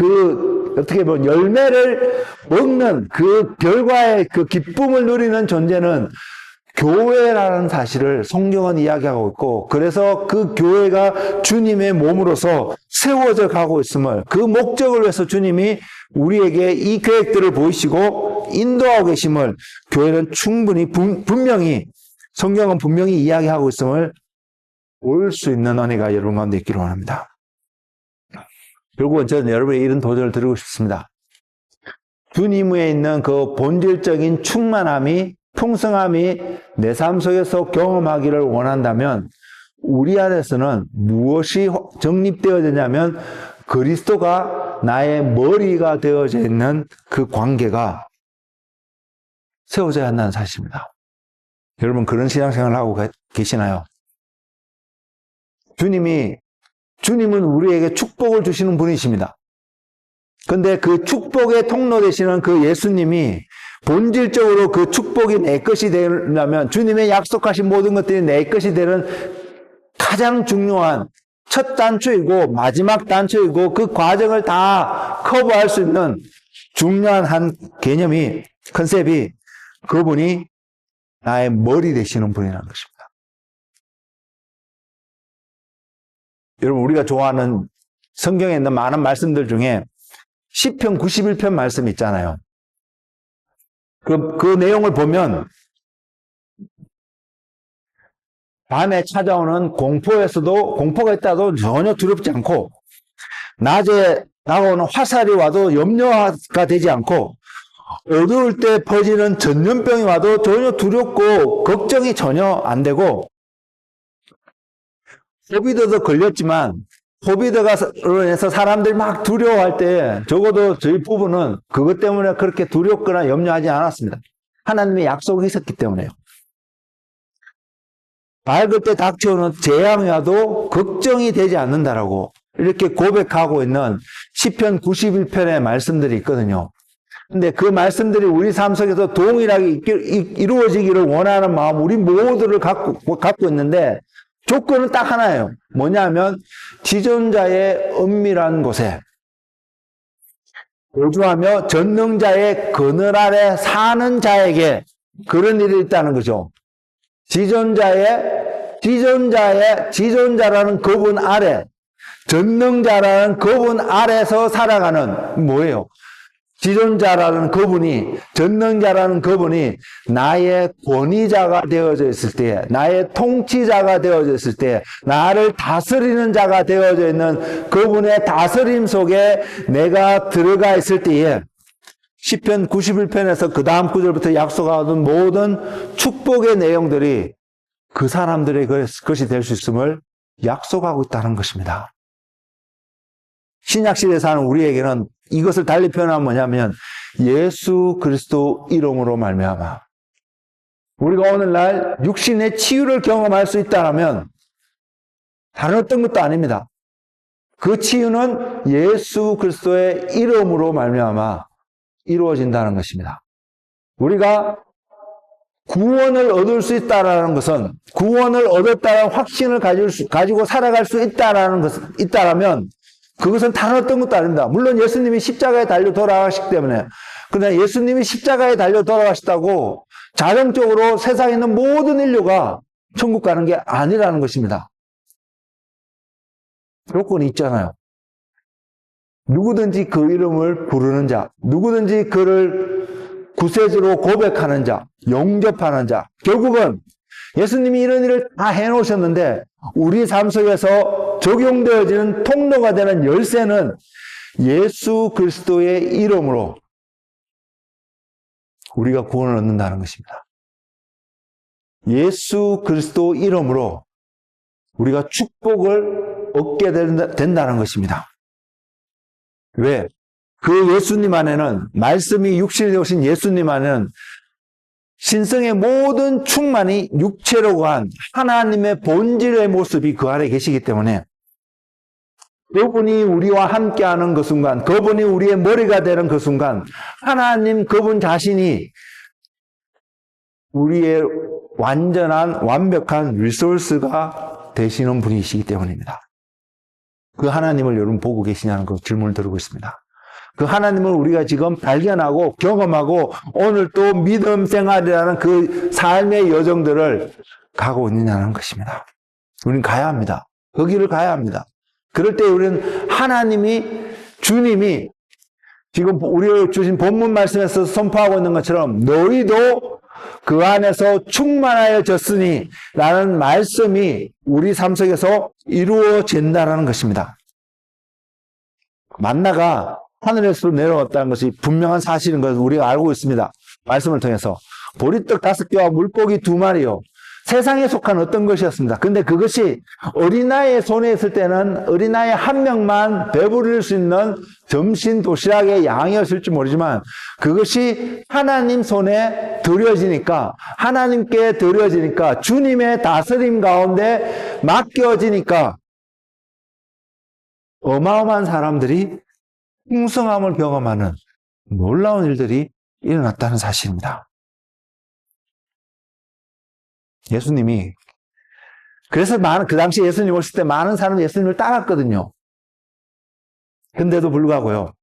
S1: 어떻게 보면 열매를 먹는 그 결과의 그 기쁨을 누리는 존재는 교회라는 사실을 성경은 이야기하고 있고 그래서 그 교회가 주님의 몸으로서 세워져 가고 있음을 그 목적을 위해서 주님이 우리에게 이 계획들을 보이시고 인도하고 계심을 교회는 충분히 분명히 성경은 분명히 이야기하고 있음을 볼 수 있는 은혜가 여러분 가운데 있기를 원합니다. 결국은 저는 여러분의 이런 도전을 드리고 싶습니다. 주님 위에 있는 그 본질적인 충만함이 풍성함이 내 삶 속에서 경험하기를 원한다면 우리 안에서는 무엇이 정립되어지냐면 그리스도가 나의 머리가 되어져 있는 그 관계가 세워져야 한다는 사실입니다. 여러분 그런 신앙생활을 하고 계시나요? 주님은 우리에게 축복을 주시는 분이십니다. 근데 그 축복의 통로 되시는 그 예수님이 본질적으로 그 축복이 내 것이 되려면 주님의 약속하신 모든 것들이 내 것이 되는 가장 중요한 첫 단초이고 마지막 단초이고 그 과정을 다 커버할 수 있는 중요한 한 개념이 컨셉이 그분이 나의 머리 되시는 분이라는 것입니다. 여러분 우리가 좋아하는 성경에 있는 많은 말씀들 중에 시편 91편 말씀 있잖아요. 그 내용을 보면 밤에 찾아오는 공포가 있다도 전혀 두렵지 않고 낮에 다가오는 화살이 와도 염려가 되지 않고 어두울 때 퍼지는 전염병이 와도 전혀 두렵고 걱정이 전혀 안 되고 코비드도 걸렸지만 코비드로 인해서 사람들이 막 두려워할 때 적어도 저희 부부는 그것 때문에 그렇게 두렵거나 염려하지 않았습니다. 하나님의 약속이 있었기 때문에요. 밝을 때 닥쳐오는 재앙이 와도 걱정이 되지 않는다라고 이렇게 고백하고 있는 시편 91편의 말씀들이 있거든요. 근데 그 말씀들이 우리 삶 속에서 동일하게 이루어지기를 원하는 마음 우리 모두를 갖고 있는데 조건은 딱 하나예요. 뭐냐면 지존자의 은밀한 곳에 거주하며 전능자의 그늘 아래 사는 자에게 그런 일이 있다는 거죠. 지존자의 지존자라는 그분 아래, 전능자라는 그분 아래서 살아가는 뭐예요? 지존자라는 그분이, 전능자라는 그분이 나의 권위자가 되어져 있을 때, 나의 통치자가 되어져 있을 때, 나를 다스리는 자가 되어져 있는 그분의 다스림 속에 내가 들어가 있을 때에 시편 91편에서 그 다음 구절부터 약속하던 모든 축복의 내용들이 그 사람들의 것이 될 수 있음을 약속하고 있다는 것입니다. 신약시대에 사는 우리에게는 이것을 달리 표현하면 뭐냐면 예수 그리스도 이름으로 말미암아 우리가 오늘날 육신의 치유를 경험할 수 있다면 다른 어떤 것도 아닙니다. 그 치유는 예수 그리스도의 이름으로 말미암아 이루어진다는 것입니다. 우리가 구원을 얻을 수 있다라는 것은 구원을 얻었다는 확신을 가지고 살아갈 수 있다라면 그것은 다른 어떤 것도 아닙니다. 물론 예수님이 십자가에 달려 돌아가시기 때문에. 그러나 예수님이 십자가에 달려 돌아가셨다고 자동적으로 세상에 있는 모든 인류가 천국 가는 게 아니라는 것입니다. 조건이 있잖아요. 누구든지 그 이름을 부르는 자, 누구든지 그를 구세주로 고백하는 자, 영접하는 자. 결국은 예수님이 이런 일을 다 해놓으셨는데 우리 삶 속에서 적용되어지는 통로가 되는 열쇠는 예수 그리스도의 이름으로 우리가 구원을 얻는다는 것입니다. 예수 그리스도 이름으로 우리가 축복을 얻게 된다는 것입니다. 왜? 그 예수님 안에는 말씀이 육신이 되오신 예수님 안에는 신성의 모든 충만이 육체로 간 하나님의 본질의 모습이 그 안에 계시기 때문에 그분이 우리와 함께하는 그 순간, 그분이 우리의 머리가 되는 그 순간 하나님 그분 자신이 우리의 완전한 완벽한 리소스가 되시는 분이시기 때문입니다. 그 하나님을 여러분 보고 계시냐는 그 질문을 드리고 있습니다. 그 하나님을 우리가 지금 발견하고 경험하고 오늘 또 믿음 생활이라는 그 삶의 여정들을 가고 있느냐는 것입니다. 우리는 가야 합니다. 그 길을 가야 합니다. 그럴 때 우리는 주님이 지금 우리를 주신 본문 말씀에서 선포하고 있는 것처럼 너희도 그 안에서 충만하여졌으니 라는 말씀이 우리 삶 속에서 이루어진다는 것입니다. 만나가 하늘에서 내려왔다는 것이 분명한 사실인 것을 우리가 알고 있습니다. 말씀을 통해서. 보리떡 5개와 물고기 2마리요. 세상에 속한 어떤 것이었습니다. 근데 그것이 어린아이의 손에 있을 때는 어린아이 한 명만 배부를 수 있는 점심 도시락의 양이었을지 모르지만 그것이 하나님 손에 드려지니까 하나님께 드려지니까 주님의 다스림 가운데 맡겨지니까 어마어마한 사람들이 풍성함을 경험하는 놀라운 일들이 일어났다는 사실입니다. 예수님이 그래서 그 당시 예수님 오실 때 많은 사람이 예수님을 따랐거든요. 근데도 불구하고요.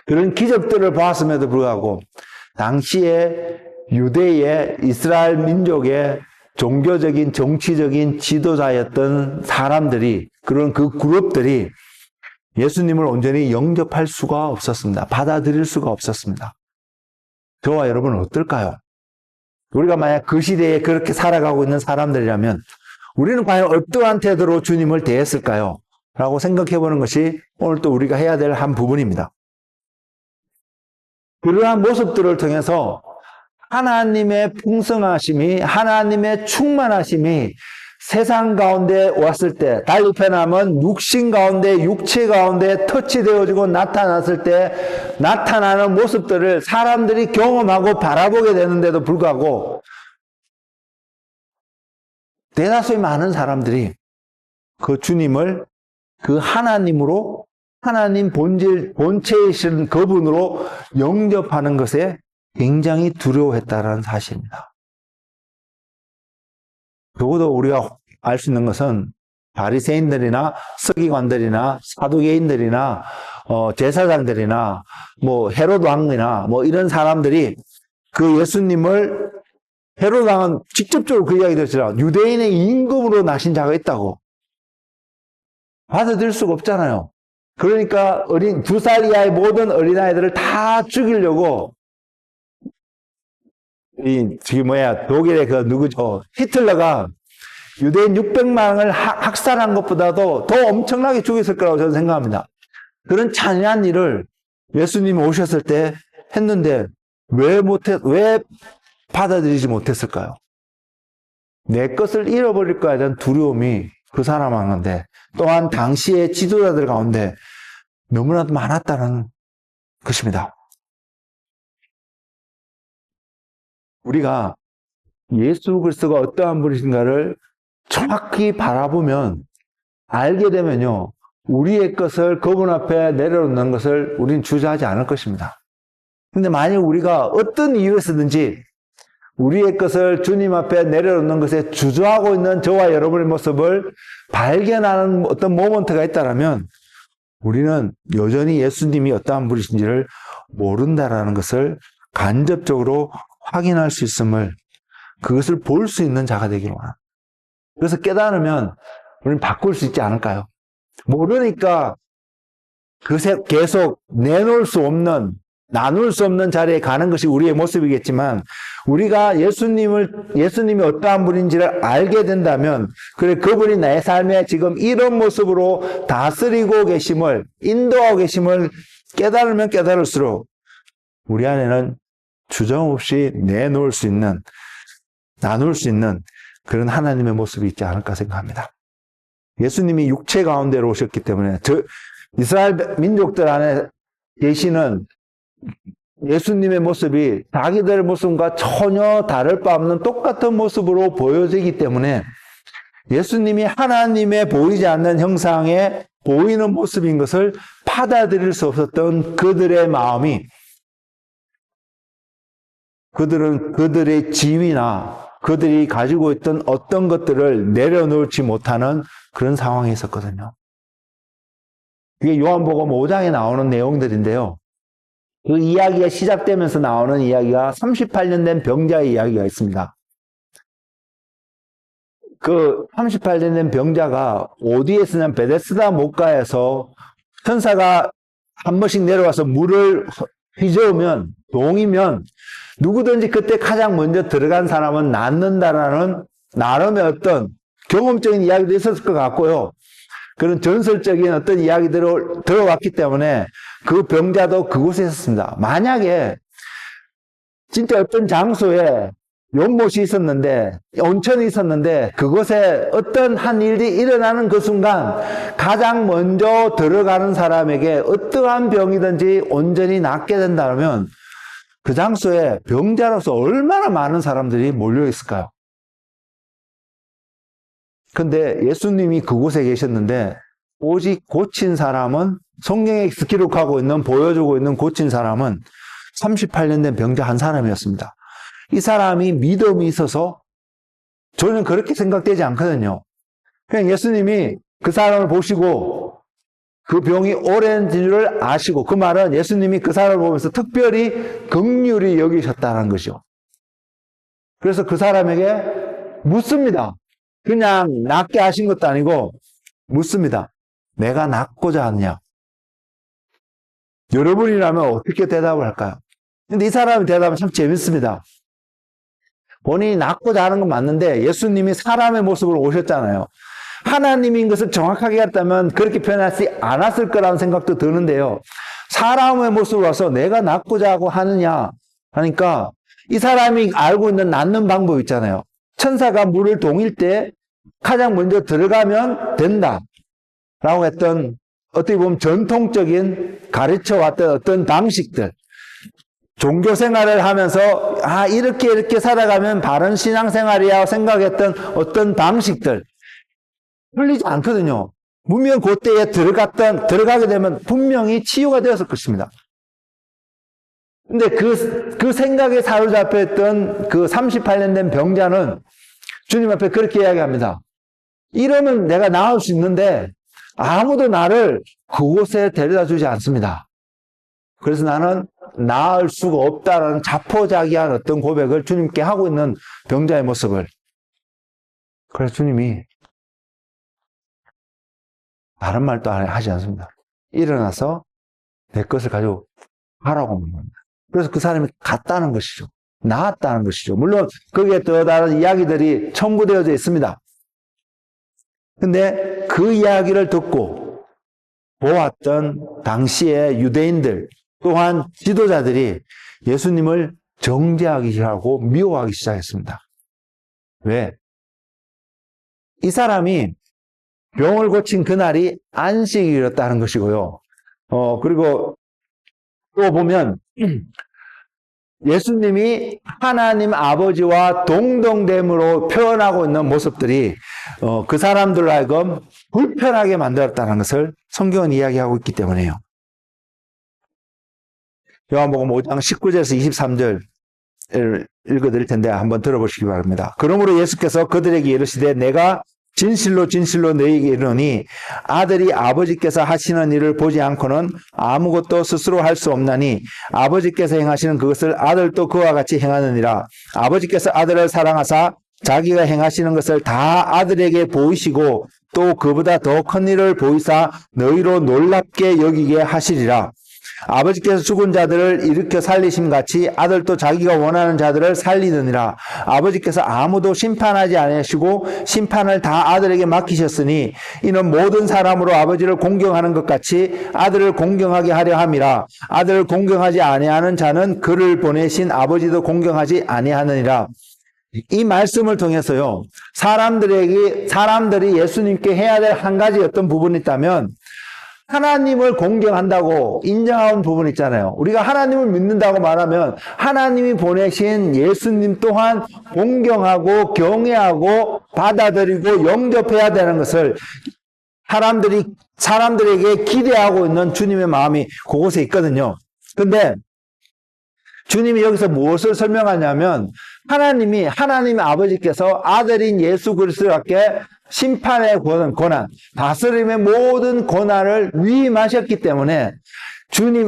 S1: 그런 기적들을 보았음에도 불구하고 당시에 유대의 이스라엘 민족의 종교적인 정치적인 지도자였던 사람들이 그런 그 그룹들이 예수님을 온전히 영접할 수가 없었습니다. 받아들일 수가 없었습니다. 저와 여러분은 어떨까요? 우리가 만약 그 시대에 그렇게 살아가고 있는 사람들이라면 우리는 과연 어떠한 태도로 주님을 대했을까요? 라고 생각해 보는 것이 오늘 또 우리가 해야 될 한 부분입니다. 그러한 모습들을 통해서 하나님의 풍성하심이, 하나님의 충만하심이 세상 가운데 왔을 때, 달리 표현하면 육신 가운데, 육체 가운데 터치되어지고 나타났을 때 나타나는 모습들을 사람들이 경험하고 바라보게 되는데도 불구하고 대다수의 많은 사람들이 그 주님을 그 하나님으로, 하나님 본체이신 그분으로 영접하는 것에 굉장히 두려워했다는 사실입니다. 적어도 우리가 알 수 있는 것은 바리새인들이나 서기관들이나 사두개인들이나 제사장들이나 헤롯 왕이나 이런 사람들이 그 예수님을 헤롯 왕은 직접적으로 그 이야기 들었잖아요. 유대인의 임금으로 나신 자가 있다고. 받아들일 수가 없잖아요. 그러니까 2살 이하의 모든 어린아이들을 다 죽이려고 독일의 누구죠? 히틀러가 유대인 600만을 학살한 것보다도 더 엄청나게 죽였을 거라고 저는 생각합니다. 그런 잔인한 일을 예수님이 오셨을 때 했는데 왜 받아들이지 못했을까요? 내 것을 잃어버릴 거에 대한 두려움이 그 사람 하는데, 또한 당시의 지도자들 가운데 너무나도 많았다는 것입니다. 우리가 예수 그리스도가 어떠한 분이신가를 정확히 바라보면, 알게 되면요, 우리의 것을 그분 앞에 내려놓는 것을 우리는 주저하지 않을 것입니다. 근데 만약 우리가 어떤 이유에서든지 우리의 것을 주님 앞에 내려놓는 것에 주저하고 있는 저와 여러분의 모습을 발견하는 어떤 모먼트가 있다면 우리는 여전히 예수님이 어떠한 분이신지를 모른다라는 것을 간접적으로 확인할 수 있음을, 그것을 볼 수 있는 자가 되기를 원합니다. 그래서 깨달으면 우리는 바꿀 수 있지 않을까요? 모르니까 계속 내놓을 수 없는, 나눌 수 없는 자리에 가는 것이 우리의 모습이겠지만, 우리가 예수님이 어떠한 분인지를 알게 된다면, 그래, 그분이 나의 삶에 지금 이런 모습으로 다스리고 계심을, 인도하고 계심을 깨달으면 깨달을수록 우리 안에는 주저없이 내놓을 수 있는, 나눌 수 있는 그런 하나님의 모습이 있지 않을까 생각합니다. 예수님이 육체 가운데로 오셨기 때문에 이스라엘 민족들 안에 계시는 예수님의 모습이 자기들의 모습과 전혀 다를 바 없는 똑같은 모습으로 보여지기 때문에 예수님이 하나님의 보이지 않는 형상에 보이는 모습인 것을 받아들일 수 없었던 그들의 마음이, 그들은 그들의 지위나 그들이 가지고 있던 어떤 것들을 내려놓지 못하는 그런 상황에 있었거든요. 그게 요한복음 5장에 나오는 내용들인데요. 그 이야기가 시작되면서 나오는 이야기가 38년 된 병자의 이야기가 있습니다. 그 38년 된 병자가 어디에 쓰냐면 베데스다 못가에서 천사가 한 번씩 내려와서 물을 휘저으면, 동이면 누구든지 그때 가장 먼저 들어간 사람은 낫는다라는 나름의 어떤 경험적인 이야기도 있었을 것 같고요. 그런 전설적인 어떤 이야기들을 들어왔기 때문에 그 병자도 그곳에 있었습니다. 만약에 진짜 어떤 장소에 연못이 있었는데, 온천이 있었는데 그곳에 어떤 한 일이 일어나는 그 순간 가장 먼저 들어가는 사람에게 어떠한 병이든지 온전히 낫게 된다면 그 장소에 병자로서 얼마나 많은 사람들이 몰려 있을까요? 근데 예수님이 그곳에 계셨는데 오직 고친 사람은, 성경에 기록하고 있는, 보여주고 있는 고친 사람은 38년 된 병자 한 사람이었습니다. 이 사람이 믿음이 있어서, 저는 그렇게 생각되지 않거든요. 그냥 예수님이 그 사람을 보시고 그 병이 오랜 줄을 아시고, 그 말은 예수님이 그 사람을 보면서 특별히 긍휼히 여기셨다는 것이죠. 그래서 그 사람에게 묻습니다. 그냥 낫게 하신 것도 아니고 묻습니다. 내가 낫고자 하느냐? 여러분이라면 어떻게 대답을 할까요? 근데 이 사람의 대답은 참 재밌습니다. 본인이 낫고자 하는 건 맞는데 예수님이 사람의 모습으로 오셨잖아요. 하나님인 것을 정확하게 했다면 그렇게 표현하지 않았을 거라는 생각도 드는데요. 사람의 모습으로 와서 내가 낫고자 하고 하느냐 하니까 이 사람이 알고 있는 낫는 방법 있잖아요. 천사가 물을 동일 때 가장 먼저 들어가면 된다 라고 했던, 어떻게 보면 전통적인 가르쳐왔던 어떤 방식들, 종교 생활을 하면서 이렇게 살아가면 바른 신앙생활이야 생각했던 어떤 방식들 틀리지 않거든요. 분명 그때에 들어가게 되면 분명히 치유가 되었을 것입니다. 근데 그 생각에 사로잡혀 있던 그 38년 된 병자는 주님 앞에 그렇게 이야기합니다. 이러면 내가 나을 수 있는데 아무도 나를 그곳에 데려다 주지 않습니다. 그래서 나는 나을 수가 없다라는 자포자기한 어떤 고백을 주님께 하고 있는 병자의 모습을. 그래서 주님이 다른 말도 하지 않습니다. 일어나서 내 것을 가지고 가라고 하는 겁니다. 그래서 그 사람이 갔다는 것이죠. 나았다는 것이죠. 물론 거기에 또 다른 이야기들이 첨부되어져 있습니다. 근데 그 이야기를 듣고 보았던 당시의 유대인들 또한 지도자들이 예수님을 정죄하기 시작하고 미워하기 시작했습니다. 왜? 이 사람이 병을 고친 그날이 안식일이었다는 것이고요. 그리고 또 보면 예수님이 하나님 아버지와 동등됨으로 표현하고 있는 모습들이 그 사람들로 하여금 불편하게 만들었다는 것을 성경은 이야기하고 있기 때문에요. 요한복음 5장 19절에서 23절을 읽어드릴 텐데 한번 들어보시기 바랍니다. 그러므로 예수께서 그들에게 이르시되 내가 진실로 진실로 너희에게 이르노니 아들이 아버지께서 하시는 일을 보지 않고는 아무것도 스스로 할 수 없나니 아버지께서 행하시는 그것을 아들도 그와 같이 행하느니라. 아버지께서 아들을 사랑하사 자기가 행하시는 것을 다 아들에게 보이시고 또 그보다 더 큰 일을 보이사 너희로 놀랍게 여기게 하시리라. 아버지께서 죽은 자들을 일으켜 살리심 같이 아들도 자기가 원하는 자들을 살리느니라. 아버지께서 아무도 심판하지 아니하시고 심판을 다 아들에게 맡기셨으니 이는 모든 사람으로 아버지를 공경하는 것 같이 아들을 공경하게 하려 함이라. 아들을 공경하지 아니하는 자는 그를 보내신 아버지도 공경하지 아니하느니라. 이 말씀을 통해서요, 사람들이 예수님께 해야 될 한 가지 어떤 부분이 있다면 하나님을 공경한다고 인정하는 부분 있잖아요. 우리가 하나님을 믿는다고 말하면 하나님이 보내신 예수님 또한 공경하고 경외하고 받아들이고 영접해야 되는 것을 사람들에게 기대하고 있는 주님의 마음이 그곳에 있거든요. 근데 주님이 여기서 무엇을 설명하냐면 하나님 아버지께서 아들인 예수 그리스도께 심판의 권한, 다스림의 모든 권한을 위임하셨기 때문에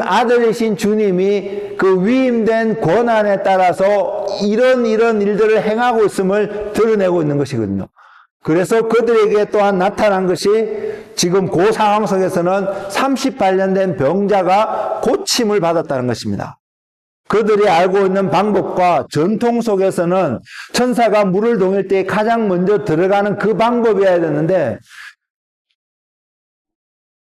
S1: 아들이신 주님이 그 위임된 권한에 따라서 이런 일들을 행하고 있음을 드러내고 있는 것이거든요. 그래서 그들에게 또한 나타난 것이 지금 그 상황 속에서는 38년 된 병자가 고침을 받았다는 것입니다. 그들이 알고 있는 방법과 전통 속에서는 천사가 물을 동일 때 가장 먼저 들어가는 그 방법이어야 되는데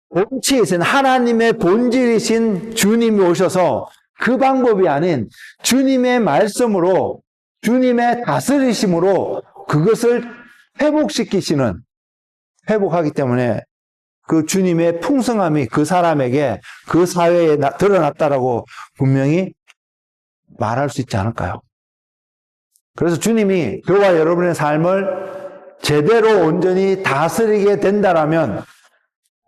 S1: 본체이신 하나님의 본질이신 주님이 오셔서 그 방법이 아닌 주님의 말씀으로 주님의 다스리심으로 그것을 회복하기 때문에 그 주님의 풍성함이 그 사람에게 그 사회에 드러났다라고 분명히 말할 수 있지 않을까요? 그래서 주님이 저와 여러분의 삶을 제대로 온전히 다스리게 된다라면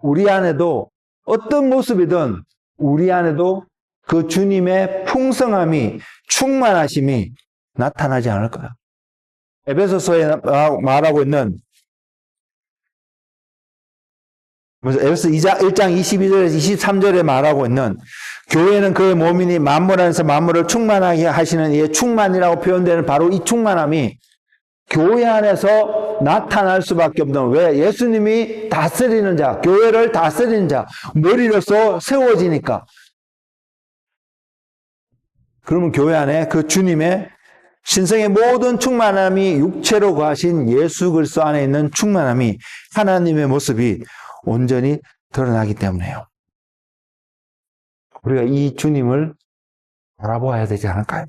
S1: 우리 안에도 어떤 모습이든 우리 안에도 그 주님의 풍성함이 충만하심이 나타나지 않을까요? 에베소서에 말하고 있는 에베소 1장 22절에서 23절에 말하고 있는 교회는 그의 몸이니 만물 안에서 만물을 충만하게 하시는 이의 충만이라고 표현되는 바로 이 충만함이 교회 안에서 나타날 수밖에 없는, 왜? 예수님이 다스리는 자, 교회를 다스리는 자, 머리로서 세워지니까. 그러면 교회 안에 그 주님의 신성의 모든 충만함이 육체로 거하신 예수 그리스도 안에 있는 충만함이 하나님의 모습이 온전히 드러나기 때문에요. 우리가 이 주님을 바라보아야 되지 않을까요?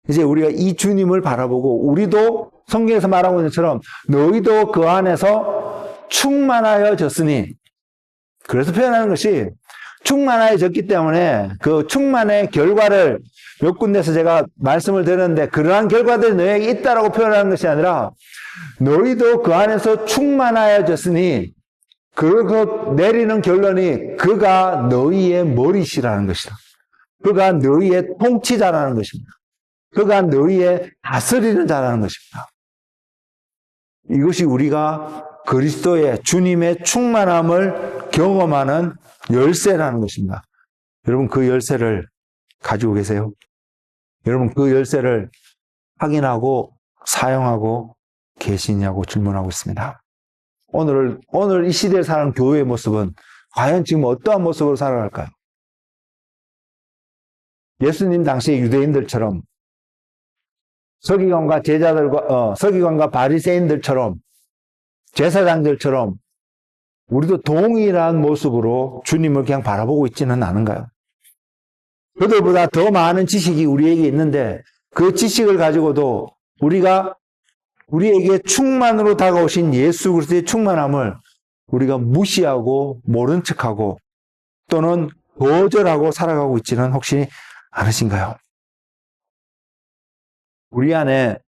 S1: 이제 우리가 이 주님을 바라보고 우리도 성경에서 말하고 있는 것처럼 너희도 그 안에서 충만하여졌으니, 그래서 표현하는 것이 충만하여졌기 때문에 그 충만의 결과를 몇 군데서 제가 말씀을 드렸는데 그러한 결과들이 너희에게 있다라고 표현하는 것이 아니라 너희도 그 안에서 충만하여졌으니 그리고 내리는 결론이 그가 너희의 머리시라는 것이다. 그가 너희의 통치자라는 것입니다. 그가 너희의 다스리는 자라는 것입니다. 이것이 우리가 그리스도의 주님의 충만함을 경험하는 열쇠라는 것입니다. 여러분 그 열쇠를 가지고 계세요? 여러분, 그 열쇠를 확인하고 사용하고 계시냐고 질문하고 있습니다. 오늘 이 시대에 사는 교회의 모습은 과연 지금 어떠한 모습으로 살아갈까요? 예수님 당시의 유대인들처럼 서기관과 바리새인들처럼 제사장들처럼 우리도 동일한 모습으로 주님을 그냥 바라보고 있지는 않은가요? 그들보다 더 많은 지식이 우리에게 있는데 그 지식을 가지고도 우리에게 충만으로 다가오신 예수 그리스도의 충만함을 우리가 무시하고 모른 척하고 또는 거절하고 살아가고 있지는 혹시 않으신가요? 우리 안에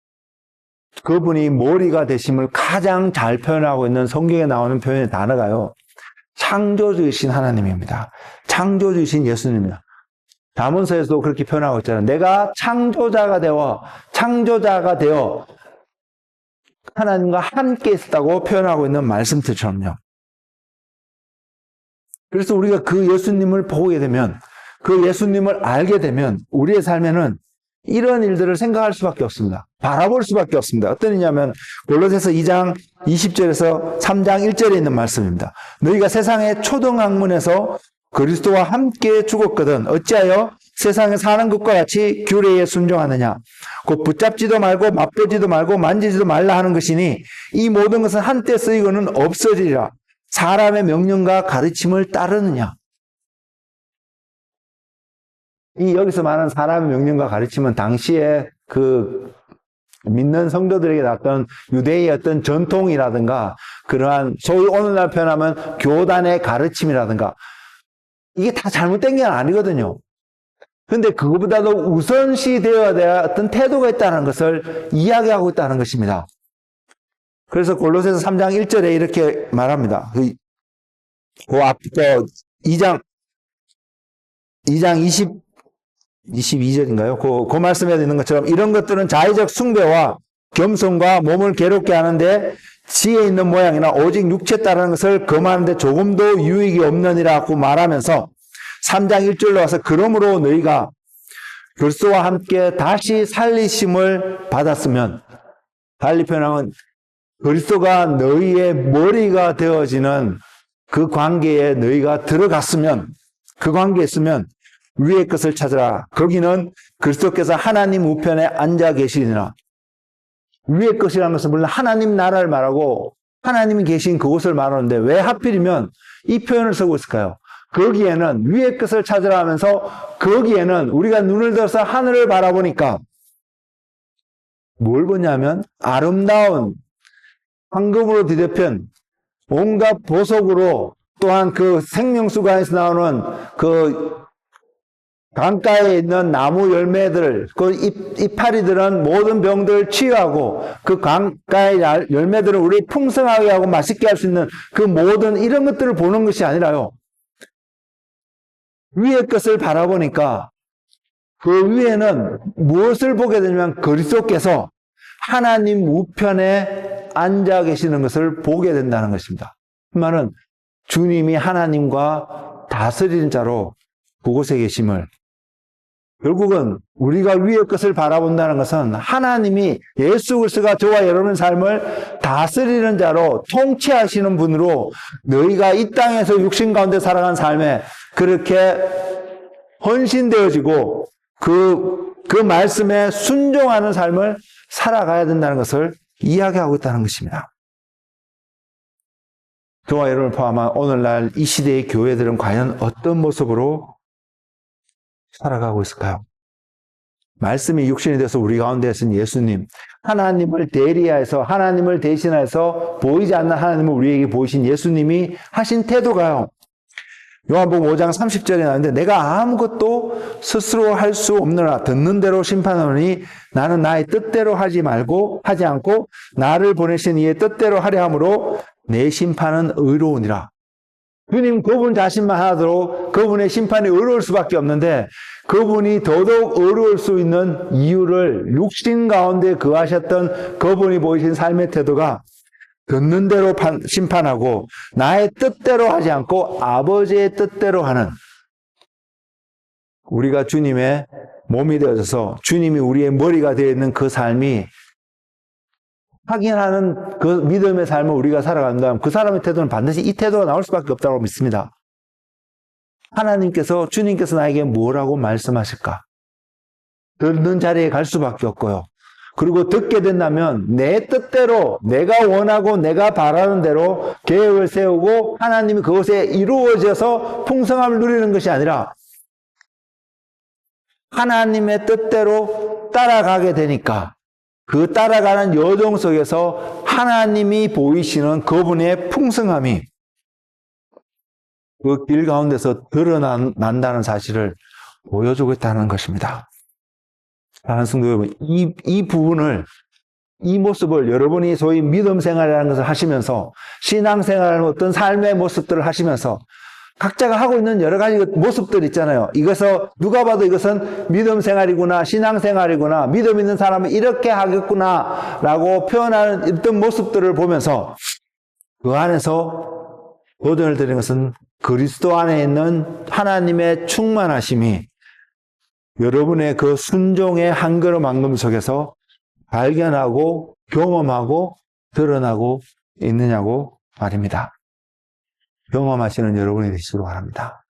S1: 그분이 머리가 되심을 가장 잘 표현하고 있는 성경에 나오는 표현의 단어가요. 창조주이신 하나님입니다. 창조주이신 예수님입니다. 잠언서에서도 그렇게 표현하고 있잖아요. 내가 창조자가 되어 하나님과 함께 있었다고 표현하고 있는 말씀들처럼요. 그래서 우리가 그 예수님을 보게 되면, 그 예수님을 알게 되면 우리의 삶에는 이런 일들을 생각할 수밖에 없습니다. 바라볼 수밖에 없습니다. 어떤 일이냐면 골로새서 2장 20절에서 3장 1절에 있는 말씀입니다. 너희가 세상의 초등학문에서 그리스도와 함께 죽었거든 어찌하여 세상에 사는 것과 같이 규례에 순종하느냐. 곧 붙잡지도 말고 맛보지도 말고 만지지도 말라 하는 것이니 이 모든 것은 한때 쓰이고는 없어지리라. 사람의 명령과 가르침을 따르느냐. 여기서 말하는 사람의 명령과 가르침은 당시에 그 믿는 성도들에게 났던 유대의 어떤 전통이라든가 그러한 소위 오늘날 표현하면 교단의 가르침이라든가 이게 다 잘못된 게 아니거든요. 근데 그거보다도 우선시 되어야 될 어떤 태도가 있다는 것을 이야기하고 있다는 것입니다. 그래서 골로새서 3장 1절에 이렇게 말합니다. 그 앞부터 2장 22절인가요? 그 말씀에 있는 것처럼 이런 것들은 자의적 숭배와 겸손과 몸을 괴롭게 하는데 지혜 있는 모양이나 오직 육체에 따르는 것을 금하는데 조금도 유익이 없느니라고 말하면서 3장 1절로 와서 그러므로 너희가 그리스도와 함께 다시 살리심을 받았으면, 달리 표현하면 그리스도가 너희의 머리가 되어지는 그 관계에 너희가 들어갔으면, 그 관계에 있으면 위의 것을 찾으라. 거기는 그리스도께서 하나님 우편에 앉아 계시니라. 위의 것이라는 것은 물론 하나님 나라를 말하고 하나님이 계신 그곳을 말하는데 왜 하필이면 이 표현을 쓰고 있을까요? 거기에는 위의 것을 찾으라 하면서 거기에는 우리가 눈을 들어서 하늘을 바라보니까 뭘 보냐면 아름다운 황금으로 뒤덮인 온갖 보석으로 또한 그 생명수관에서 나오는 그 강가에 있는 나무 열매들, 그 이파리들은 모든 병들을 치유하고 그 강가의 열매들은 우리 풍성하게 하고 맛있게 할 수 있는 그 모든 이런 것들을 보는 것이 아니라요. 위의 것을 바라보니까 그 위에는 무엇을 보게 되냐면 그리스도께서 하나님 우편에 앉아 계시는 것을 보게 된다는 것입니다. 그 말은 주님이 하나님과 다스리는 자로 그곳에 계심을, 결국은 우리가 위의 것을 바라본다는 것은 하나님이 예수 그리스도가 저와 여러분의 삶을 다스리는 자로 통치하시는 분으로 너희가 이 땅에서 육신 가운데 살아간 삶에 그렇게 헌신되어지고 그 말씀에 순종하는 삶을 살아가야 된다는 것을 이야기하고 있다는 것입니다. 저와 여러분을 포함한 오늘날 이 시대의 교회들은 과연 어떤 모습으로 살아가고 있을까요? 말씀이 육신이 돼서 우리 가운데 계신 예수님, 하나님을 대리하여서 하나님을 대신해서 보이지 않는 하나님을 우리에게 보이신 예수님이 하신 태도가요. 요한복음 5장 30절에 나오는데 내가 아무것도 스스로 할 수 없느라 듣는 대로 심판하노니 나는 나의 뜻대로 하지 않고 나를 보내신 이의 뜻대로 하려 함으로 내 심판은 의로우니라. 주님 그분 자신만 하더라도 그분의 심판이 의로울 수밖에 없는데 그분이 더더욱 의로울 수 있는 이유를 육신 가운데 거하셨던 그분이 보이신 삶의 태도가 듣는 대로 심판하고 나의 뜻대로 하지 않고 아버지의 뜻대로 하는, 우리가 주님의 몸이 되어져서 주님이 우리의 머리가 되어 있는 그 삶이 확인하는 그 믿음의 삶을 우리가 살아간다면 그 사람의 태도는 반드시 이 태도가 나올 수밖에 없다고 믿습니다. 하나님께서, 주님께서 나에게 뭐라고 말씀하실까? 듣는 자리에 갈 수밖에 없고요. 그리고 듣게 된다면 내 뜻대로, 내가 원하고 내가 바라는 대로 계획을 세우고 하나님이 그것에 이루어져서 풍성함을 누리는 것이 아니라 하나님의 뜻대로 따라가게 되니까 그 따라가는 여정 속에서 하나님이 보이시는 그분의 풍성함이 그 길 가운데서 드러난다는 사실을 보여주고 있다는 것입니다. 사랑하는 성도 여러분, 이 부분을, 이 모습을 여러분이 소위 믿음 생활이라는 것을 하시면서 신앙생활 어떤 삶의 모습들을 하시면서 각자가 하고 있는 여러 가지 모습들 있잖아요. 이것을 누가 봐도 이것은 믿음 생활이구나, 신앙 생활이구나, 믿음 있는 사람은 이렇게 하겠구나 라고 표현하는 어떤 모습들을 보면서 그 안에서 도전을 드리는 것은 그리스도 안에 있는 하나님의 충만하심이 여러분의 그 순종의 한 걸음 한 걸음 속에서 발견하고 경험하고 드러나고 있느냐고 말입니다. 경험하시는 여러분이 되시길 바랍니다.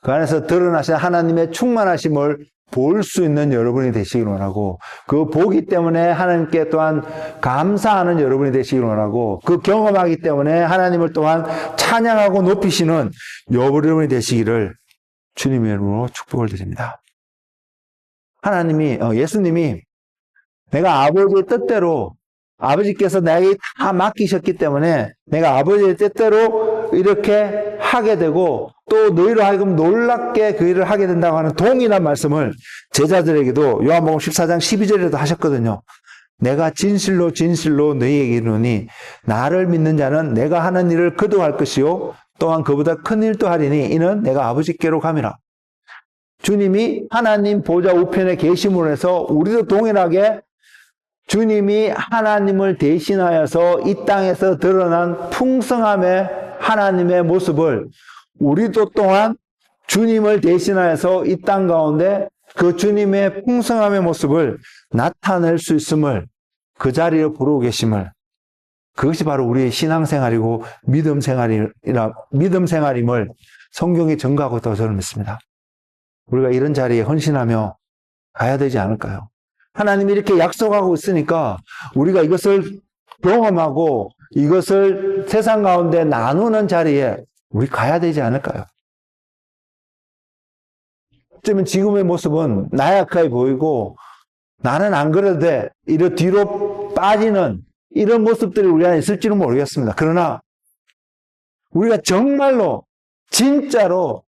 S1: 그 안에서 드러나신 하나님의 충만하심을 볼 수 있는 여러분이 되시길 원하고 그 보기 때문에 하나님께 또한 감사하는 여러분이 되시길 원하고 그 경험하기 때문에 하나님을 또한 찬양하고 높이시는 여러분이 되시기를 주님의 이름으로 축복을 드립니다. 예수님이 내가 아버지의 뜻대로 아버지께서 나에게 다 맡기셨기 때문에 내가 아버지의 뜻대로 이렇게 하게 되고 또 너희로 하여금 놀랍게 그 일을 하게 된다고 하는 동일한 말씀을 제자들에게도 요한복음 14장 12절에도 하셨거든요. 내가 진실로 진실로 너희에게 이르노니 나를 믿는 자는 내가 하는 일을 그도 할 것이요 또한 그보다 큰 일도 하리니 이는 내가 아버지께로 감이라. 주님이 하나님 보좌 우편에 계심으로 해서 우리도 동일하게 주님이 하나님을 대신하여서 이 땅에서 드러난 풍성함의 하나님의 모습을 우리도 또한 주님을 대신하여서 이 땅 가운데 그 주님의 풍성함의 모습을 나타낼 수 있음을 그 자리에 부르고 계심을 그것이 바로 우리의 신앙생활이고 믿음 생활임을 성경이 증거하고 있다고 저는 믿습니다. 우리가 이런 자리에 헌신하며 가야 되지 않을까요? 하나님이 이렇게 약속하고 있으니까 우리가 이것을 경험하고 이것을 세상 가운데 나누는 자리에 우리 가야 되지 않을까요? 어쩌면 지금의 모습은 나약해 보이고 나는 안 그래도 돼 이런 뒤로 빠지는 이런 모습들이 우리 안에 있을지는 모르겠습니다. 그러나 우리가 정말로 진짜로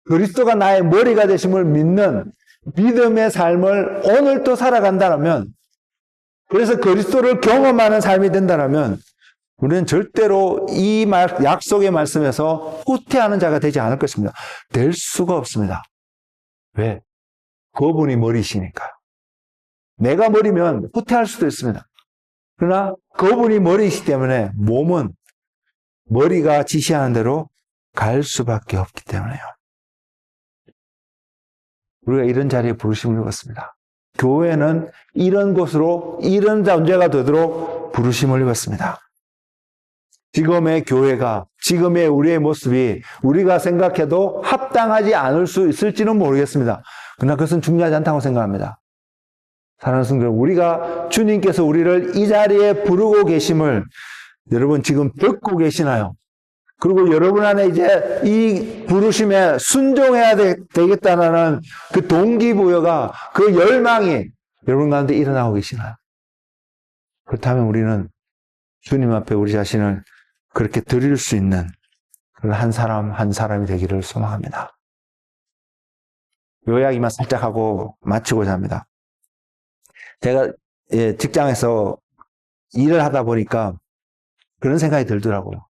S1: 그리스도가 나의 머리가 되심을 믿는 믿음의 삶을 오늘도 살아간다면, 그래서 그리스도를 경험하는 삶이 된다면 우리는 절대로 이 약속의 말씀에서 후퇴하는 자가 되지 않을 것입니다. 될 수가 없습니다. 왜? 그분이 머리시니까. 내가 머리면 후퇴할 수도 있습니다. 그러나 그분이 머리이기 때문에 몸은 머리가 지시하는 대로 갈 수밖에 없기 때문에요. 우리가 이런 자리에 부르심을 입었습니다. 교회는 이런 곳으로, 이런 존재가 되도록 부르심을 입었습니다. 지금의 교회가, 지금의 우리의 모습이 우리가 생각해도 합당하지 않을 수 있을지는 모르겠습니다. 그러나 그것은 중요하지 않다고 생각합니다. 사랑하는 성도 여러분, 우리가 주님께서 우리를 이 자리에 부르고 계심을 여러분 지금 듣고 계시나요? 그리고 여러분 안에 이제 이 부르심에 순종해야 되겠다는 그 동기부여가, 그 열망이 여러분 가운데 일어나고 계시나요? 그렇다면 우리는 주님 앞에 우리 자신을 그렇게 드릴 수 있는 그런 한 사람 한 사람이 되기를 소망합니다. 요약이만 살짝 하고 마치고자 합니다. 제가 직장에서 일을 하다 보니까 그런 생각이 들더라고요.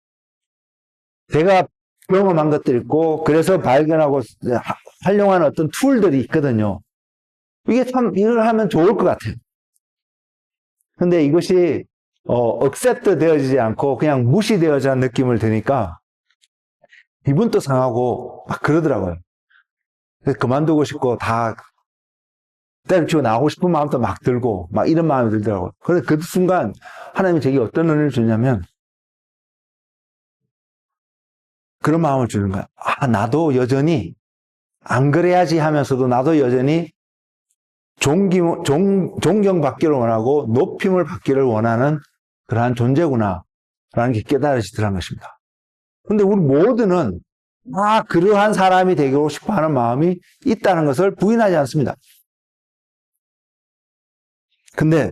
S1: 제가 경험한 것들이 있고 그래서 발견하고 활용하는 어떤 툴들이 있거든요. 이게 참 일을 하면 좋을 것 같아요. 근데 이것이 accept 되어지지 않고 그냥 무시되어지는 느낌을 드니까 기분도 상하고 막 그러더라고요. 그만두고 싶고 다 때려치고 나오고 싶은 마음도 막 들고 막 이런 마음이 들더라고요. 그런데 그 순간 하나님이 제게 어떤 은혜를 주냐면 그런 마음을 주는 거야. 아, 나도 여전히 안 그래야지 하면서도 나도 여전히 존경받기를 원하고 높임을 받기를 원하는 그러한 존재구나 라는 게 깨달아지더라는 것입니다. 그런데 우리 모두는 그러한 사람이 되고 싶어 하는 마음이 있다는 것을 부인하지 않습니다. 근데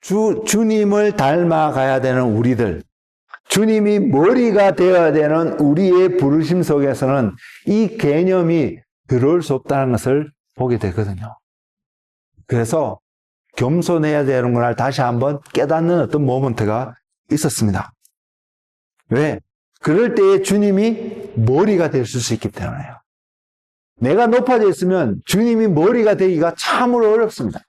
S1: 주님을 닮아가야 되는 우리들, 주님이 머리가 되어야 되는 우리의 부르심 속에서는 이 개념이 들어올 수 없다는 것을 보게 되거든요. 그래서 겸손해야 되는 걸 다시 한번 깨닫는 어떤 모먼트가 있었습니다. 왜? 그럴 때에 주님이 머리가 될 수 있기 때문에요. 내가 높아져 있으면 주님이 머리가 되기가 참으로 어렵습니다.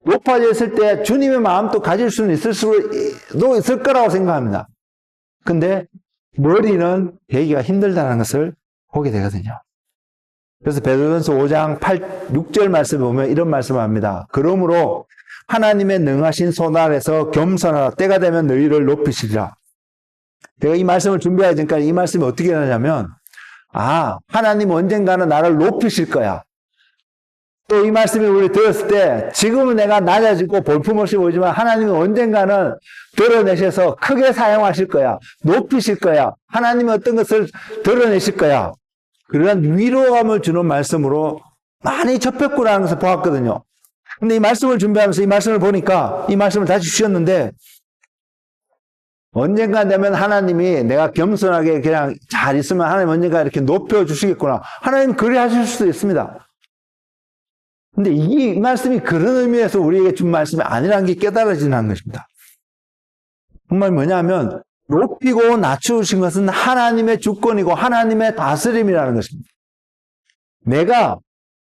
S1: 높아져 있을 때 주님의 마음도 가질 수는 있을 거라고 생각합니다. 근데 머리는 되기가 힘들다는 것을 보게 되거든요. 그래서 베드로전서 5장 6절 말씀에 보면 이런 말씀을 합니다. 그러므로 하나님의 능하신 손 아래서 겸손하라. 때가 되면 너희를 높이시리라. 제가 이 말씀을 준비하기 전까지 이 말씀이 어떻게 되냐면 하나님 언젠가는 나를 높이실 거야. 또 이 말씀을 우리 들었을 때 지금은 내가 낮아지고 볼품없이 보이지만 하나님은 언젠가는 드러내셔서 크게 사용하실 거야. 높이실 거야. 하나님은 어떤 것을 드러내실 거야. 그러한 위로감을 주는 말씀으로 많이 접했구나라는 것을 보았거든요. 근데 이 말씀을 준비하면서 이 말씀을 보니까 이 말씀을 다시 주셨는데 언젠가 되면 하나님이 내가 겸손하게 그냥 잘 있으면 하나님 언젠가 이렇게 높여주시겠구나. 하나님 그래 하실 수도 있습니다. 근데 이 말씀이 그런 의미에서 우리에게 준 말씀이 아니라는 게 깨달아지는 것입니다. 정말 뭐냐면 높이고 낮추신 것은 하나님의 주권이고 하나님의 다스림이라는 것입니다. 내가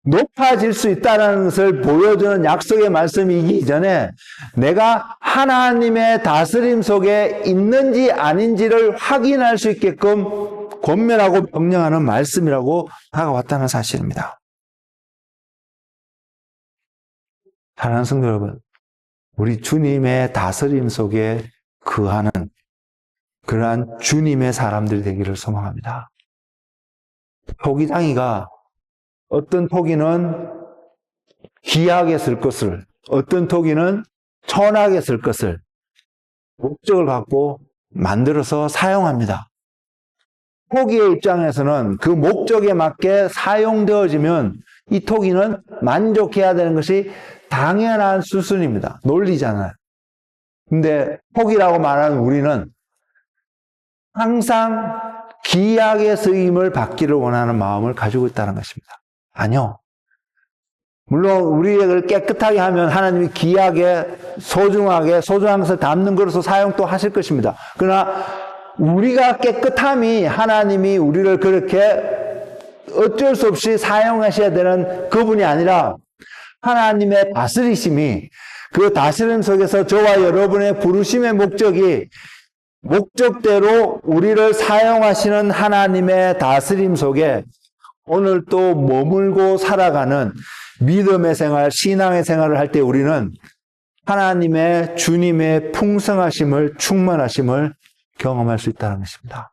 S1: 높아질 수 있다는 것을 보여주는 약속의 말씀이기 이전에 내가 하나님의 다스림 속에 있는지 아닌지를 확인할 수 있게끔 권면하고 명령하는 말씀이라고 다가왔다는 사실입니다. 사랑하는 성도 여러분, 우리 주님의 다스림 속에 거하는 그러한 주님의 사람들이 되기를 소망합니다. 토기장이가 어떤 토기는 귀하게 쓸 것을, 어떤 토기는 천하게 쓸 것을 목적을 갖고 만들어서 사용합니다. 토기의 입장에서는 그 목적에 맞게 사용되어지면 이 토기는 만족해야 되는 것이 당연한 수순입니다. 논리잖아요. 근데 토기라고 말하는 우리는 항상 귀하게 쓰임을 받기를 원하는 마음을 가지고 있다는 것입니다. 아니요. 물론 우리를 깨끗하게 하면 하나님이 귀하게 소중한 것을 담는 것으로 사용 또 하실 것입니다. 그러나 우리가 깨끗함이 하나님이 우리를 그렇게 어쩔 수 없이 사용하셔야 되는 그분이 아니라 하나님의 다스리심이 그 다스림 속에서 저와 여러분의 부르심의 목적대로 우리를 사용하시는 하나님의 다스림 속에 오늘 또 머물고 살아가는 믿음의 생활, 신앙의 생활을 할 때 우리는 하나님의 주님의 풍성하심을, 충만하심을 경험할 수 있다는 것입니다.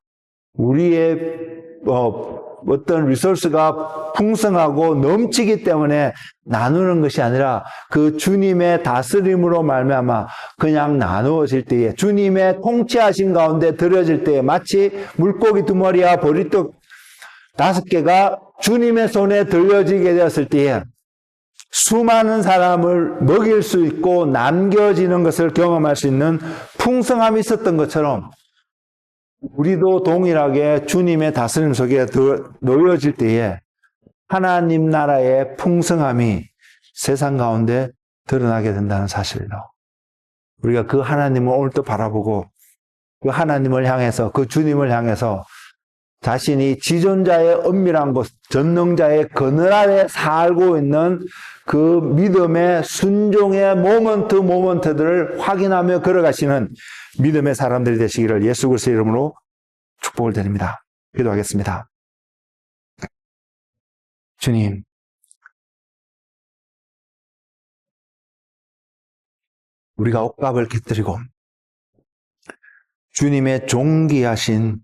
S1: 우리의 어떤 리소스가 풍성하고 넘치기 때문에 나누는 것이 아니라 그 주님의 다스림으로 말미암아 그냥 나누어질 때에 주님의 통치하신 가운데 들여질 때에 마치 물고기 2마리와 보리떡 5개가 주님의 손에 들려지게 되었을 때에 수많은 사람을 먹일 수 있고 남겨지는 것을 경험할 수 있는 풍성함이 있었던 것처럼 우리도 동일하게 주님의 다스림 속에 놓여질 때에 하나님 나라의 풍성함이 세상 가운데 드러나게 된다는 사실로 우리가 그 하나님을 오늘도 바라보고 그 하나님을 향해서 그 주님을 향해서 자신이 지존자의 은밀한 곳, 전능자의 그늘 아래 살고 있는 그 믿음의 순종의 모먼트들을 확인하며 걸어가시는 믿음의 사람들이 되시기를 예수 그리스도의 이름으로 축복을 드립니다. 기도하겠습니다. 주님, 우리가 옷값을 깃들이고 주님의 존귀하신